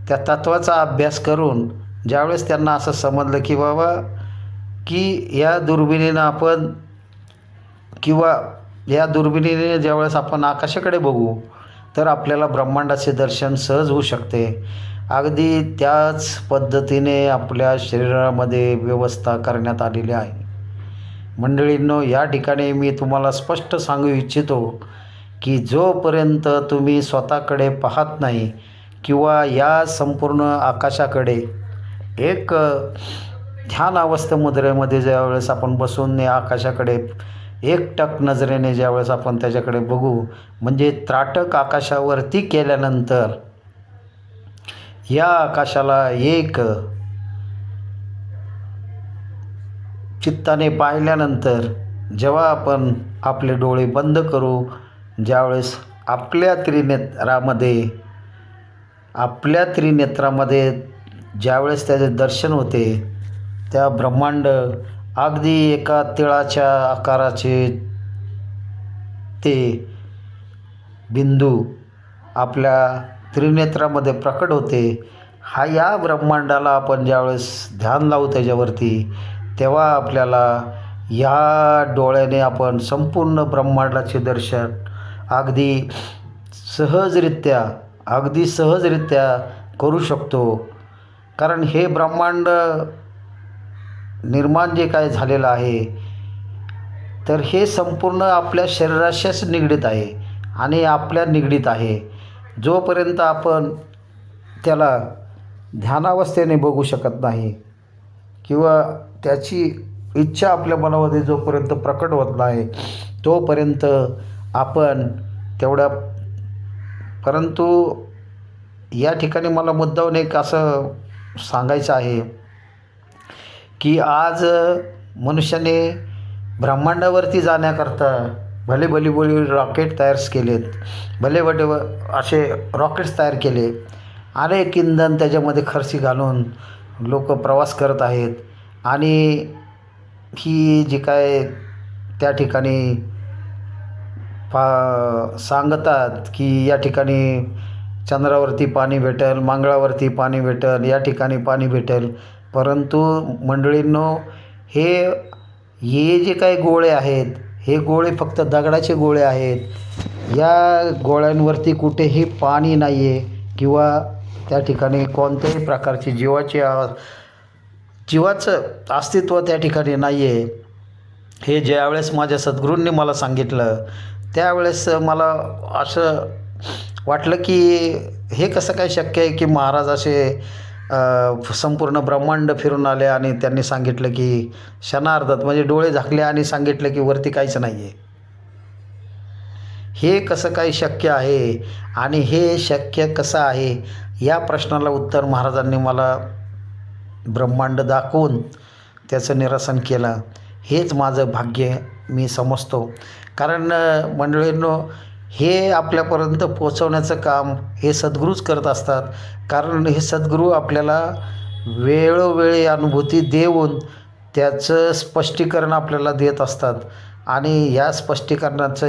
त्या तत्त्वाचा अभ्यास करून ज्यावेळेस त्यांना असं समजलं की बाबा की या दुर्बिणीनं आपण किंवा या दुर्बिणीने ज्यावेळेस आपण आकाशाकडे बघू तर आपल्याला ब्रह्मांडाचे दर्शन सहज होऊ शकते. अगदी त्याच पद्धतीने आपल्या शरीरामध्ये व्यवस्था करण्यात आलेली आहे. मंडळींनो, या ठिकाणी मी तुम्हाला स्पष्ट सांगू इच्छितो की जोपर्यंत तुम्ही स्वतःकडे पाहत नाही किंवा या संपूर्ण आकाशाकडे एक ध्यान अवस्था मुद्रेमध्ये ज्यावेळेस आपण बसून या आकाशाकडे एकटक नजरेने ज्यावेळेस आपण त्याच्याकडे बघू म्हणजे त्राटक आकाशावरती केल्यानंतर या आकाशाला एक चित्ताने पाहिल्यानंतर जेव्हा आपण आपले डोळे बंद करू ज्यावेळेस आपल्या त्रिनेत्रामध्ये ज्यावेळेस त्याचे दर्शन होते त्या ब्रह्मांड अगदी एका तिळाच्या आकाराचे ते बिंदू आपल्या त्रिनेत्रामध्ये प्रकट होते. या ब्रह्मांडाला आपण ज्यावेळेस ध्यान लावू त्याच्यावरती तेव्हा आपल्याला या डोळ्याने आपण संपूर्ण ब्रह्मांडाचे दर्शन अगदी सहजरित्या करू शकतो. कारण हे ब्रह्मांड निर्माण जे काय झालेलं आहे तर हे संपूर्ण आपल्या शरीराशीच निगडीत आहे आणि आपल्या निगडीत आहे. जोपर्यंत आपण त्याला ध्यानावस्थेने बघू शकत नाही किंवा त्याची इच्छा आपल्या मनामध्ये जोपर्यंत प्रकट होत नाही तोपर्यंत आपण परंतु या ठिकाणी मला मुद्दाम एक असं सांगायचं आहे की आज मनुष्याने ब्रह्मांडावरती जाण्याकरता भले रॉकेट तयार केलेत, भले असे रॉकेट्स तयार केले, अनेक इंधन त्याच्यामध्ये खर्ची घालून लोक प्रवास करत आहेत आणि ही जी काय त्या ठिकाणी सांगतात की या ठिकाणी चंद्रावरती पाणी भेटेल, मंगळावरती पाणी भेटेल, या ठिकाणी पाणी भेटेल. परंतु मंडळींनो, हे हे जे काही गोळे आहेत, हे गोळे फक्त दगडाचे गोळे आहेत. या गोळ्यांवरती कुठेही पाणी नाही आहे किंवा त्या ठिकाणी कोणत्याही प्रकारची जीवाचं अस्तित्व त्या ठिकाणी नाही आहे. हे ज्यावेळेस माझ्या सद्गुरूंनी मला सांगितलं त्यावेळेस मला असं वाटलं की हे कसं काय शक्य आहे की महाराज असे संपूर्ण ब्रह्मांड फिरून आले आणि त्यांनी सांगितलं की क्षणार्धात, म्हणजे डोळे झाकले आणि सांगितलं की वरती काहीच नाही आहे. हे कसं काय शक्य आहे आणि हे शक्य कसं आहे या प्रश्नाला उत्तर महाराजांनी मला ब्रह्मांड दाखवून त्याचं निरसन केलं. हेच माझं भाग्य मी समजतो. कारण मंडळींनो, हे आपल्यापर्यंत पोचवण्याचं काम हे सद्गुरूच करत असतात. कारण हे सद्गुरू आपल्याला वेळोवेळी अनुभूती देऊन त्याचं स्पष्टीकरण आपल्याला देत असतात. आणि या स्पष्टीकरणाचं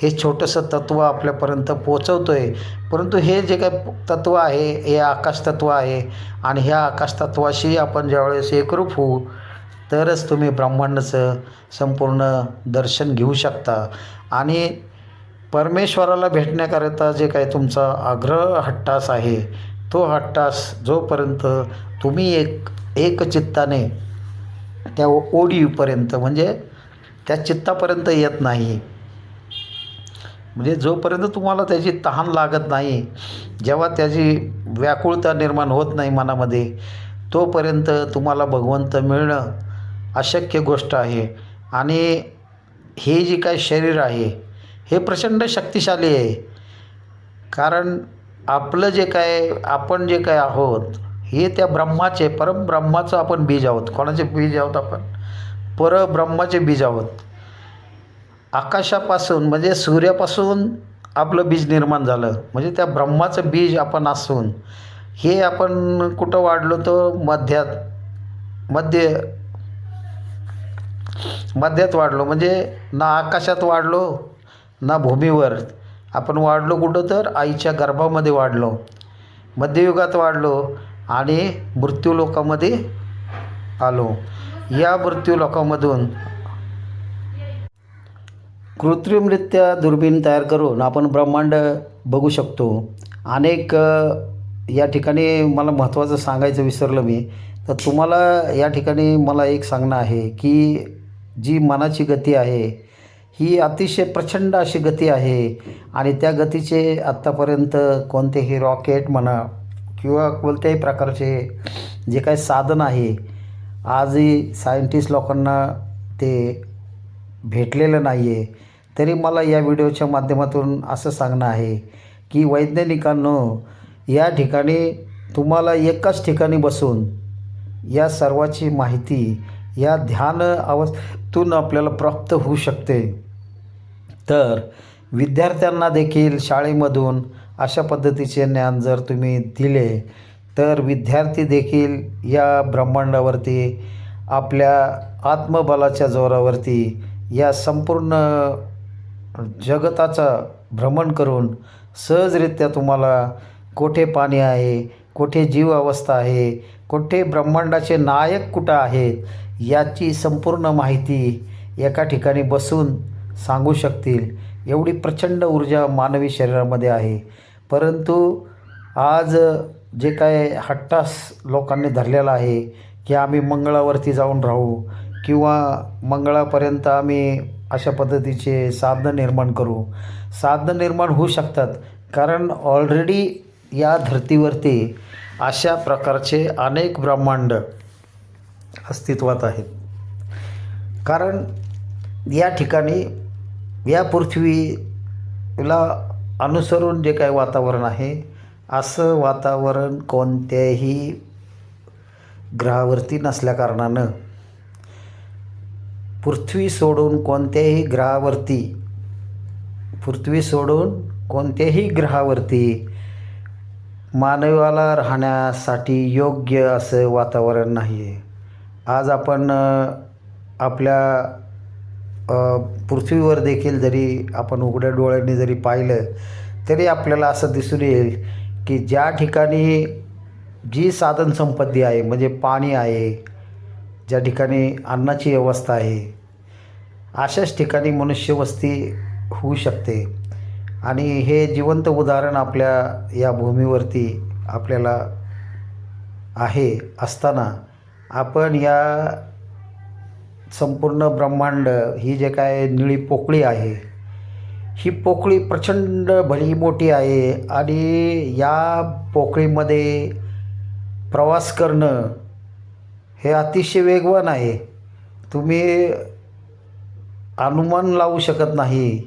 हे छोटंसं तत्त्व आपल्यापर्यंत पोचवतो आहे. परंतु हे जे काही तत्त्व आहे हे आकाश तत्त्व आहे आणि ह्या आकाश तत्त्वाशी आपण ज्यावेळेस एकरूप होऊ तरच तुम्ही ब्रह्मांडाचं संपूर्ण दर्शन घेऊ शकता. आणि परमेश्वराला भेटण्याकरिता जे काही तुमचा आग्रह हट्टास आहे, तो हट्टास जोपर्यंत तुम्ही एक चित्ताने त्या ओढीपर्यंत, म्हणजे त्या चित्तापर्यंत येत नाही, म्हणजे जोपर्यंत तुम्हाला त्याची तहान लागत नाही, जेव्हा त्याची व्याकुळता निर्माण होत नाही मनामध्ये, तोपर्यंत तुम्हाला भगवंत मिळणं अशक्य गोष्ट आहे. आणि हे जे काय शरीर आहे हे प्रचंड शक्तिशाली आहे. कारण आपलं जे काय, आपण जे काय आहोत हे त्या ब्रह्माचे, परब्रह्माचं आपण बीज आहोत. कोणाचे बीज आहोत आपण? परब्रह्माचे बीज आहोत. आकाशापासून म्हणजे सूर्यापासून आपलं बीज निर्माण झालं, म्हणजे त्या ब्रह्माचं बीज आपण असून हे आपण कुठं वाढलो तर मध्यात वाढलो. म्हणजे ना आकाशात वाढलो ना भूमीवर. आपण वाढलो कुठं तर आईच्या गर्भामध्ये वाढलो, मध्ययुगात वाढलो आणि मृत्यूलोकामध्ये आलो. या मृत्यूलोकामधून कृत्रिमरित्या दुर्बीण तयार करून आपण ब्रह्मांड बघू शकतो. अनेक या ठिकाणी मला महत्त्वाचं सांगायचं विसरलं मी, तर तुम्हाला या ठिकाणी मला एक सांगणं आहे की जी मनाची गती आहे ही अतिशय प्रचंड अशी गती आहे. आणि त्या गतीचे आत्तापर्यंत कोणतेही रॉकेट म्हणा किंवा कोणत्याही प्रकारचे जे काही साधन आहे आजही सायंटिस्ट लोकांना ते भेटलेलं नाही आहे. तरी मला या व्हिडिओच्या माध्यमातून असं सांगणं आहे की वैज्ञानिकांनो, या ठिकाणी तुम्हाला एकाच ठिकाणी बसून या सर्वाची माहिती या ध्यान अवस्थेतून आपल्याला प्राप्त होऊ शकते. तर विद्यार्थ्यांना देखील शाळेमधून अशा पद्धतीचे ज्ञान जर तुम्ही दिले तर विद्यार्थी देखील या ब्रह्मांडावरती आपल्या आत्मबलाच्या जोरावरती या संपूर्ण जगताचा भ्रमण करून सहजरित्या तुम्हाला कोठे पाणी आहे, कोठे जीव अवस्था आहे, कोठे ब्रह्मांडाचे नायक कुठं आहेत याची संपूर्ण माहिती एका ठिकाणी बसून सांगू शकतील. एवढी प्रचंड ऊर्जा मानवी शरीरामध्ये आहे. परंतु आज जे काय हट्टास लोकांनी धरलेला आहे की आम्ही मंगळावरती जाऊन राहू किंवा मंगळापर्यंत आम्ही अशा पद्धतीचे साधनं निर्माण करू. साधनं निर्माण होऊ शकतात, कारण ऑलरेडी या धर्तीवरती अशा प्रकारचे अनेक ब्रह्मांड अस्तित्वात आहेत. कारण या ठिकाणी या पृथ्वीला अनुसरून जे काही वातावरण आहे असं वातावरण कोणत्याही ग्रहावरती नसल्याकारणानं पृथ्वी सोडून कोणत्याही ग्रहावरती मानवाला राहण्यासाठी योग्य असं वातावरण नाही आहे. आज आपण आपल्या पृथ्वीवर देखील जरी आपण उघड्या डोळ्यांनी जरी पाहिलं तरी आपल्याला असं दिसून येईल की ज्या ठिकाणी जी साधनसंपत्ती आहे म्हणजे पाणी आहे, ज्या ठिकाणी अन्नाची व्यवस्था आहे, अशाच ठिकाणी मनुष्यवस्ती होऊ शकते. आणि हे जिवंत उदाहरण आपल्या या भूमीवरती आपल्याला आहे असताना आपण या संपूर्ण ब्रह्मांड ही जे काय निळी पोकळी आहे, ही पोकळी प्रचंड भली मोठी आहे आणि या पोकळीमध्ये प्रवास करणं हे अतिशय वेगवान आहे. तुम्ही अनुमान लावू शकत नाही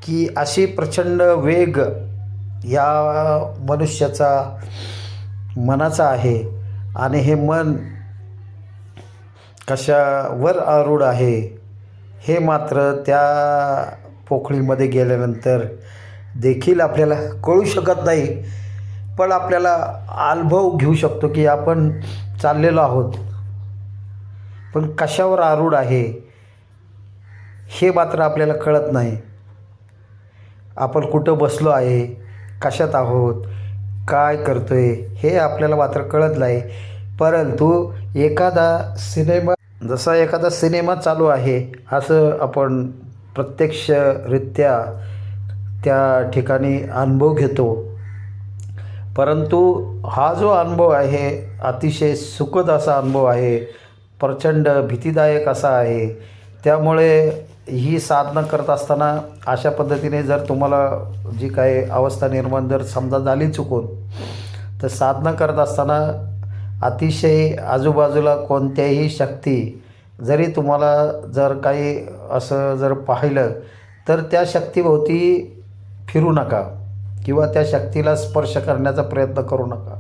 की अशी प्रचंड वेग या मनुष्याचा मनाचा आहे. आणि हे मन कशावर आरूढ आहे हे मात्र त्या पोकळीमध्ये गेल्यानंतर देखील आपल्याला कळू शकत नाही. पण आपल्याला अनुभव घेऊ शकतो की आपण चाललेलो आहोत, पण कशावर आरूढ आहे हे मात्र आपल्याला कळत नाही. आपण कुठं बसलो आहे, कशात आहोत, काय करतो आहे हे आपल्याला मात्र कळत नाही. परंतु जसा एखादा सिनेमा चालू आहे असं आपण प्रत्यक्षरित्या त्या ठिकाणी अनुभव घेतो. परंतु हा जो अनुभव आहे अतिशय सुखद असा अनुभव आहे, प्रचंड भीतीदायक असा आहे. त्यामुळे ही साधना करत असताना अशा पद्धतीने जर तुम्हाला जी काही अवस्था निर्माण जर समजा झाली चुकून, तर साधना करत असताना अतिशय आजूबाजूला कोणत्याही शक्ती जरी तुम्हाला जर काही असं जर पाहिलं तर त्या शक्तीभोवती फिरू नका किंवा त्या शक्तीला स्पर्श करण्याचा प्रयत्न करू नका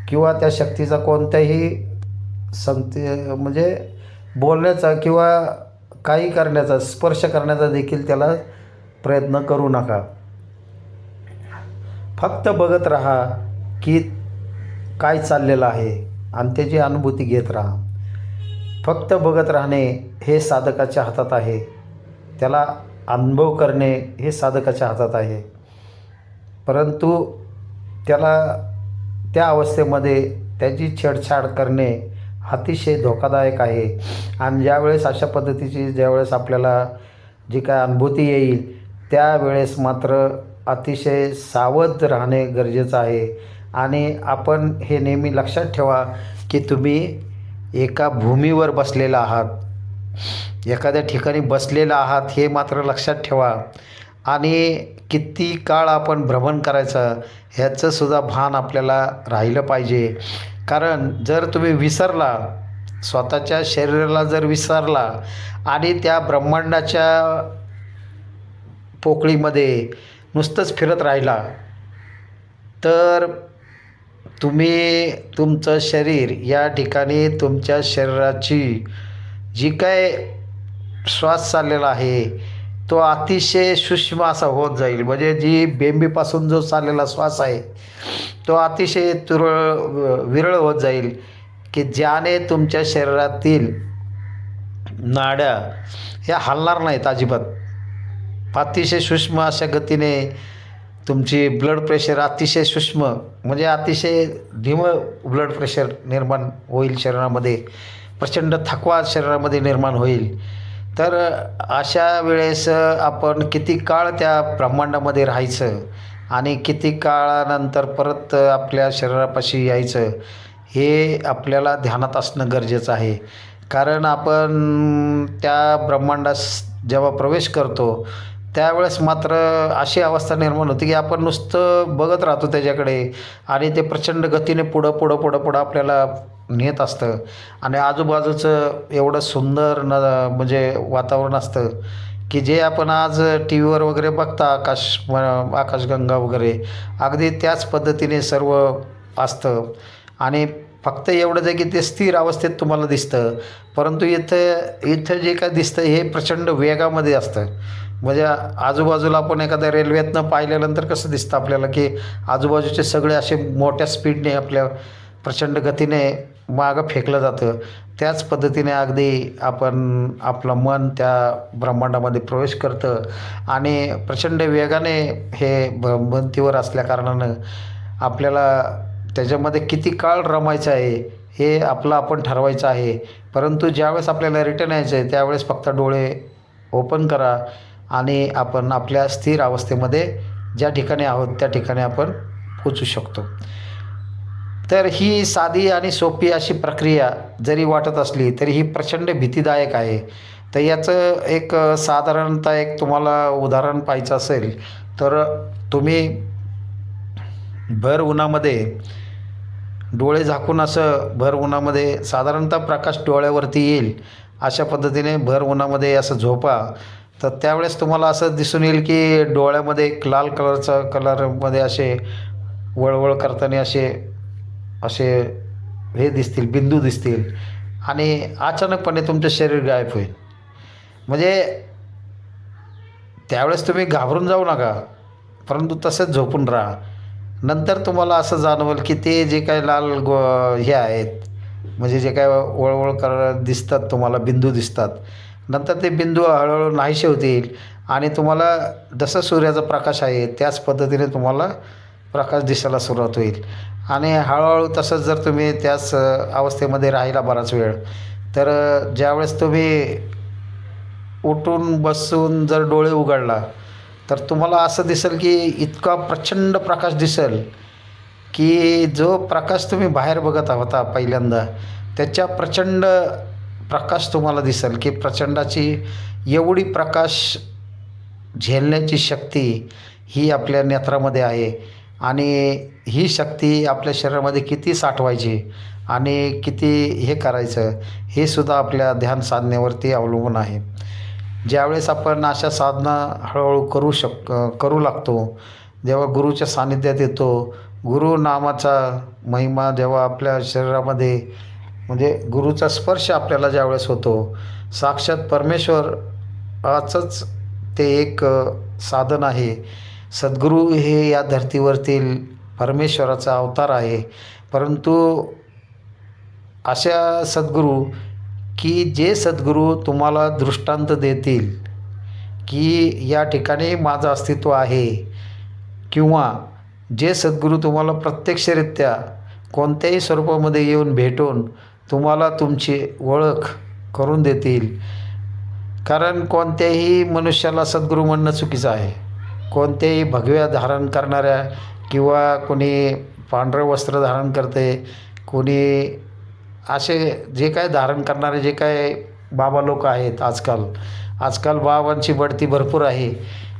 किंवा त्या शक्तीचा कोणत्याही म्हणजे बोलण्याचा किंवा काही करण्याचा, स्पर्श करण्याचा देखील त्याला प्रयत्न करू नका. फक्त बघत राहा की काय चाललेलं आहे आणि त्याची अनुभूती घेत राहा. फक्त बघत राहणे हे साधकाच्या हातात आहे, त्याला अनुभव करणे हे साधकाच्या हातात आहे. परंतु त्याला त्या अवस्थेमध्ये त्याची छेडछाड करणे अतिशय धोकादायक आहे. आणि ज्यावेळेस अशा पद्धतीची ज्यावेळेस आपल्याला जी काय अनुभूती येईल त्यावेळेस मात्र अतिशय सावध राहणे गरजेचं आहे. आणि आपण हे नेहमी लक्षात ठेवा की तुम्ही एका भूमीवर बसलेला आहात, एखाद्या ठिकाणी बसलेला आहात हे मात्र लक्षात ठेवा. आणि किती काळ आपण भ्रमण करायचं ह्याचंसुद्धा भान आपल्याला राहिलं पाहिजे. कारण जर तुम्ही विसरला, स्वतःच्या शरीराला जर विसरला आणि त्या ब्रह्मांडाच्या पोकळीमध्ये नुसतंच फिरत राहिला तर तुम्ही तुमचं शरीर या ठिकाणी तुमच्या शरीराची जी काय श्वास चाललेला आहे तो अतिशय सूक्ष्म असा होत जाईल. म्हणजे जी बेंबीपासून जो चाललेला श्वास आहे तो अतिशय विरळ होत जाईल की ज्याने तुमच्या शरीरातील नाड्या ह्या हलणार नाहीत अजिबात. अतिशय सूक्ष्म अशा गतीने तुमची ब्लड प्रेशर अतिशय सूक्ष्म म्हणजे अतिशय धीमं ब्लड प्रेशर निर्माण होईल शरीरामध्ये, प्रचंड थकवा शरीरामध्ये निर्माण होईल. तर अशा वेळेस आपण किती काळ त्या ब्रह्मांडामध्ये राहायचं आणि किती काळानंतर परत आपल्या शरीरापाशी यायचं हे आपल्याला ध्यानात असणं गरजेचं आहे. कारण आपण त्या ब्रह्मांडास जेव्हा प्रवेश करतो त्यावेळेस मात्र अशी अवस्था निर्माण होती की आपण नुसतं बघत राहतो त्याच्याकडे आणि ते प्रचंड गतीने पुढं आपल्याला नेत असतं. आणि आजूबाजूचं एवढं सुंदर म्हणजे वातावरण असतं की जे आपण आज टी व्हीवर वगैरे बघता आकाशगंगा वगैरे अगदी त्याच पद्धतीने सर्व असतं. आणि फक्त एवढंच आहे की ते स्थिर अवस्थेत तुम्हाला दिसतं. परंतु इथं जे काय दिसतं हे प्रचंड वेगामध्ये असतं. म्हणजे आजूबाजूला आपण एखाद्या रेल्वेतनं पाहिल्यानंतर कसं दिसतं आपल्याला की आजूबाजूचे सगळे असे मोठ्या स्पीडने आपल्या प्रचंड गतीने मागं फेकलं जातं, त्याच पद्धतीने अगदी आपलं मन त्या ब्रह्मांडामध्ये प्रवेश करतं आणि प्रचंड वेगाने हे भ्रमंतीवर असल्याकारणानं आपल्याला त्याच्यामध्ये किती काळ रमायचं आहे हे आपण ठरवायचं आहे. परंतु ज्यावेळेस आपल्याला रिटर्न यायचं आहे त्यावेळेस फक्त डोळे ओपन करा आणि आपण आपल्या स्थिर अवस्थेमध्ये ज्या ठिकाणी आहोत त्या ठिकाणी आपण पोचू शकतो. तर ही साधी आणि सोपी अशी प्रक्रिया जरी वाटत असली तरी ही प्रचंड भीतीदायक आहे. तर याचं एक साधारणतः एक तुम्हाला उदाहरण पाहायचं असेल तर तुम्ही भर उन्हामध्ये डोळे झाकून असं भर उन्हामध्ये साधारणतः प्रकाश डोळ्यावरती येईल अशा पद्धतीने भर उन्हामध्ये असं झोपा. तर त्यावेळेस तुम्हाला असं दिसून येईल की डोळ्यामध्ये एक लाल कलरमध्ये असे वळवळ करताना असे असे हे दिसतील, बिंदू दिसतील आणि अचानकपणे तुमचं शरीर गायब होईल. म्हणजे त्यावेळेस तुम्ही घाबरून जाऊ नका, परंतु तसंच झोपून राहा. नंतर तुम्हाला असं जाणवेल की ते जे काही लाल हे आहेत, म्हणजे जे काय वळवळ दिसतात तुम्हाला, बिंदू दिसतात, नंतर ते बिंदू हळूहळू नाहीसे होतील आणि तुम्हाला जसं सूर्याचा प्रकाश आहे त्याच पद्धतीने तुम्हाला प्रकाश दिसायला सुरुवात होईल. आणि हळूहळू तसंच जर तुम्ही त्याच अवस्थेमध्ये राहिला बराच वेळ, तर ज्यावेळेस तुम्ही उठून बसून जर डोळे उघडला तर तुम्हाला असं दिसेल की इतका प्रचंड प्रकाश दिसेल की जो प्रकाश तुम्ही बाहेर बघत होता पहिल्यांदा त्याच्या प्रचंड प्रकाश तुम्हाला दिसेल की प्रचंडाची एवढी प्रकाश झेलण्याची शक्ती ही आपल्या नेत्रामध्ये आहे. आणि ही शक्ती आपल्या शरीरामध्ये किती साठवायची आणि किती हे करायचं हे सुद्धा आपल्या ध्यान साधनेवरती अवलंबून आहे. ज्यावेळेस आपण अशा साधना हळूहळू करू लागतो, जेव्हा गुरुच्या सानिध्यात येतो, गुरु नामाचा महिमा जेव्हा आपल्या शरीरामध्ये म्हणजे गुरुचा स्पर्श आपल्याला ज्यावेळेस होतो, साक्षात परमेश्वराचंच ते एक साधन आहे. सद्गुरू हे या धर्तीवरतील परमेश्वराचा अवतार आहे. परंतु अशा सद्गुरू की जे सद्गुरू तुम्हाला दृष्टांत देतील की या ठिकाणी माझं अस्तित्व आहे, किंवा जे सद्गुरू तुम्हाला प्रत्यक्षरित्या कोणत्याही स्वरूपामध्ये येऊन भेटून तुम्हाला तुमची ओळख करून देतील. कारण कोणत्याही मनुष्याला सद्गुरू म्हणणं चुकीचं आहे. कोणत्याही भगव्या धारण करणाऱ्या किंवा कोणी पांढरं वस्त्र धारण करते, कोणी असे जे काय धारण करणारे जे काय बाबा लोक आहेत आजकाल बाबांची बढती भरपूर आहे.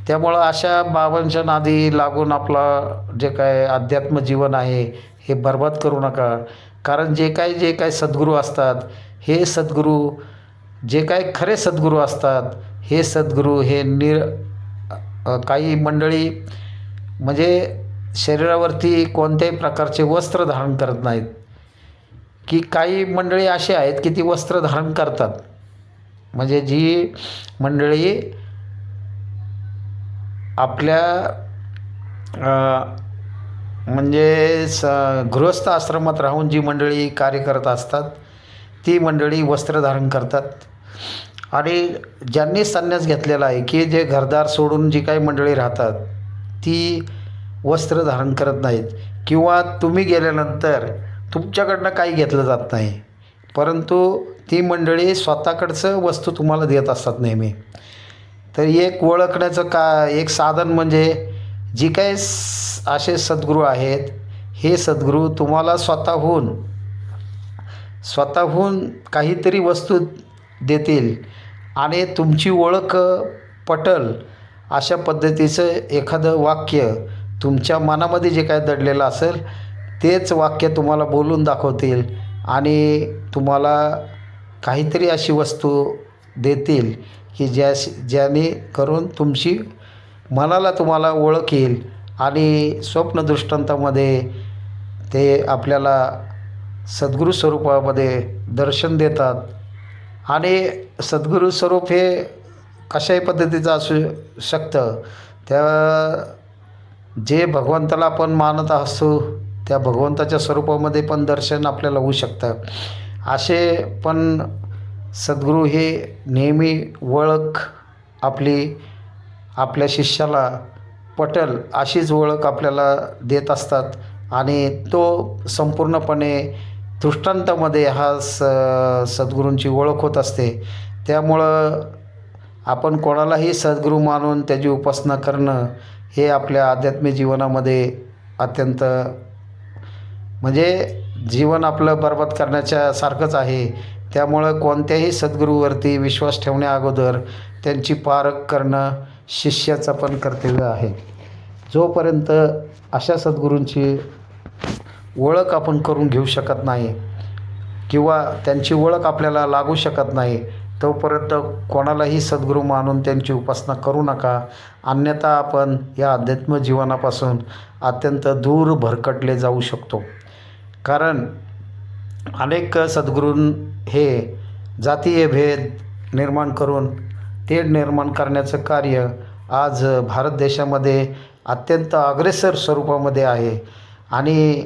त्यामुळं अशा बाबांच्या नादी लागून आपला जे काय अध्यात्म जीवन आहे हे बरबाद करू नका. कारण जे काय सद्गुरू असतात, हे सद्गुरू जे काय खरे सद्गुरू असतात, हे सद्गुरू हे काही मंडळी म्हणजे शरीरावरती कोणत्याही प्रकारचे वस्त्र धारण करत नाहीत, की काही मंडळी अशी आहेत की ती वस्त्र धारण करतात. म्हणजे जी मंडळी आपल्या म्हणजे गृहस्थ आश्रमात राहून जी मंडळी कार्य करत असतात ती मंडळी वस्त्र धारण करतात. आणि ज्यांनी संन्यास घेतलेला आहे की जे घरदार सोडून जी काही मंडळी राहतात ती वस्त्र धारण करत नाहीत, किंवा तुम्ही गेल्यानंतर तुमच्याकडनं काही घेतलं जात नाही, परंतु ती मंडळी स्वतःकडचं वस्तू तुम्हाला देत असतात नेहमी. तर एक ओळखण्याचं एक साधन म्हणजे जी काही असे सद्गुरू आहेत, हे सद्गुरू तुम्हाला स्वतःहून काहीतरी वस्तू देतील आणि तुमची ओळख पटल अशा पद्धतीचं एखादं वाक्य तुमच्या मनामध्ये जे काय दडलेलं असेल तेच वाक्य तुम्हाला बोलून दाखवतील आणि तुम्हाला काहीतरी अशी वस्तू देतील की ज्याने करून तुमची मनाला तुम्हाला ओळख येईल आणि स्वप्नदृष्टांतामध्ये ते आपल्याला सद्गुरू स्वरूपामध्ये दर्शन देतात. आणि सद्गुरू स्वरूप हे कशाही पद्धतीचं असू शकतं. त्या जे भगवंताला आपण मानत असतो त्या भगवंताच्या स्वरूपामध्ये पण दर्शन आपल्याला होऊ शकतं. असे पण सद्गुरू हे नेहमी ओळख आपल्या शिष्याला पटेल अशीच ओळख आपल्याला देत असतात आणि तो संपूर्णपणे दृष्टांतामध्ये हा सद्गुरूंची ओळख होत असते. त्यामुळं आपण कोणालाही सद्गुरू मानून त्याची उपासना करणं हे आपल्या आध्यात्मिक जीवनामध्ये अत्यंत म्हणजे जीवन आपलं बरबाद करण्याच्या सारखंच आहे. त्यामुळं कोणत्याही सद्गुरूवरती विश्वास ठेवण्या अगोदर त्यांची पारख करणं शिष्याचं पण कर्तव्य आहे. जोपर्यंत अशा सद्गुरूंची ओळख आपण करून घेऊ शकत नाही किंवा त्यांची ओळख आपल्याला लागू शकत नाही तोपर्यंत कोणालाही सद्गुरू मानून त्यांची उपासना करू नका. अन्यथा आपण या अध्यात्म जीवनापासून अत्यंत दूर भरकटले जाऊ शकतो. कारण अनेक सद्गुरू हे जातीय भेद निर्माण करून तेढ निर्माण करण्याचं कार्य आज भारत देशामध्ये अत्यंत अग्रेसर स्वरूपामध्ये आहे आणि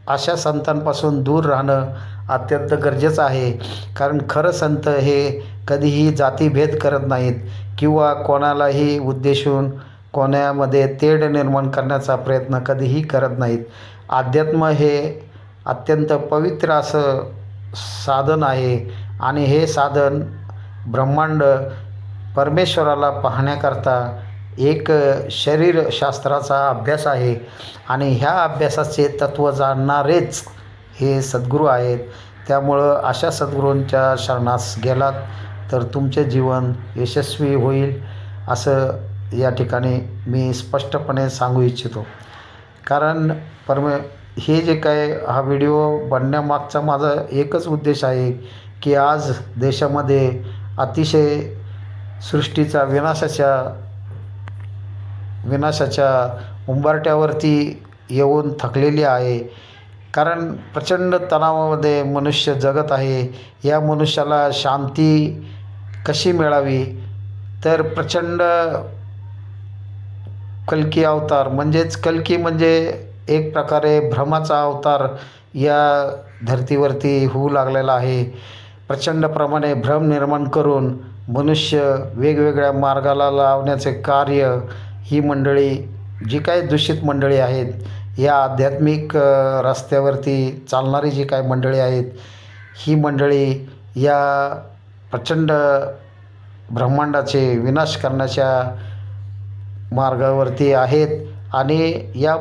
अशा संतांपासून दूर राहणं अत्यंत गरजेचं आहे. कारण खरं संत हे कधीही जातीभेद करत नाहीत किंवा कोणालाही उद्देशून कोणामध्ये तेढ निर्माण करण्याचा प्रयत्न कधीही करत नाहीत. अध्यात्म हे अत्यंत पवित्र असं साधन आहे आणि हे साधन ब्रह्मांड परमेश्वराला पाहण्याकरता एक शरीरशास्त्राचा अभ्यास आहे आणि ह्या अभ्यासाचे तत्त्व जाणणारेच हे सद्गुरू आहेत. त्यामुळं अशा सद्गुरूंच्या शरणास गेलात तर तुमचे जीवन यशस्वी होईल असं या ठिकाणी मी स्पष्टपणे सांगू इच्छितो. कारण हे जे काय हा व्हिडिओ बनण्यामागचा माझा एकच उद्देश आहे की आज देशामध्ये अतिशय सृष्टीचा विनाशाच्या उंबरठ्यावरती येऊन थकलेली आहे. कारण प्रचंड तणावामध्ये मनुष्य जगत आहे. या मनुष्याला शांती कशी मिळावी तर प्रचंड कल्की अवतार कल्की म्हणजे एक प्रकारे भ्रमाचा अवतार या धर्तीवरती होऊ लागलेला आहे. प्रचंड प्रमाणे भ्रम निर्माण करून मनुष्य वेगवेगळ्या मार्गाला लावण्याचे कार्य ही मंडळी जी काही दूषित मंडळी आहेत या आध्यात्मिक रस्त्यावरती चालणारी जी काही मंडळी आहेत ही मंडळी या प्रचंड ब्रह्मांडाचे विनाश करण्याच्या मार्गावरती आहेत आणि या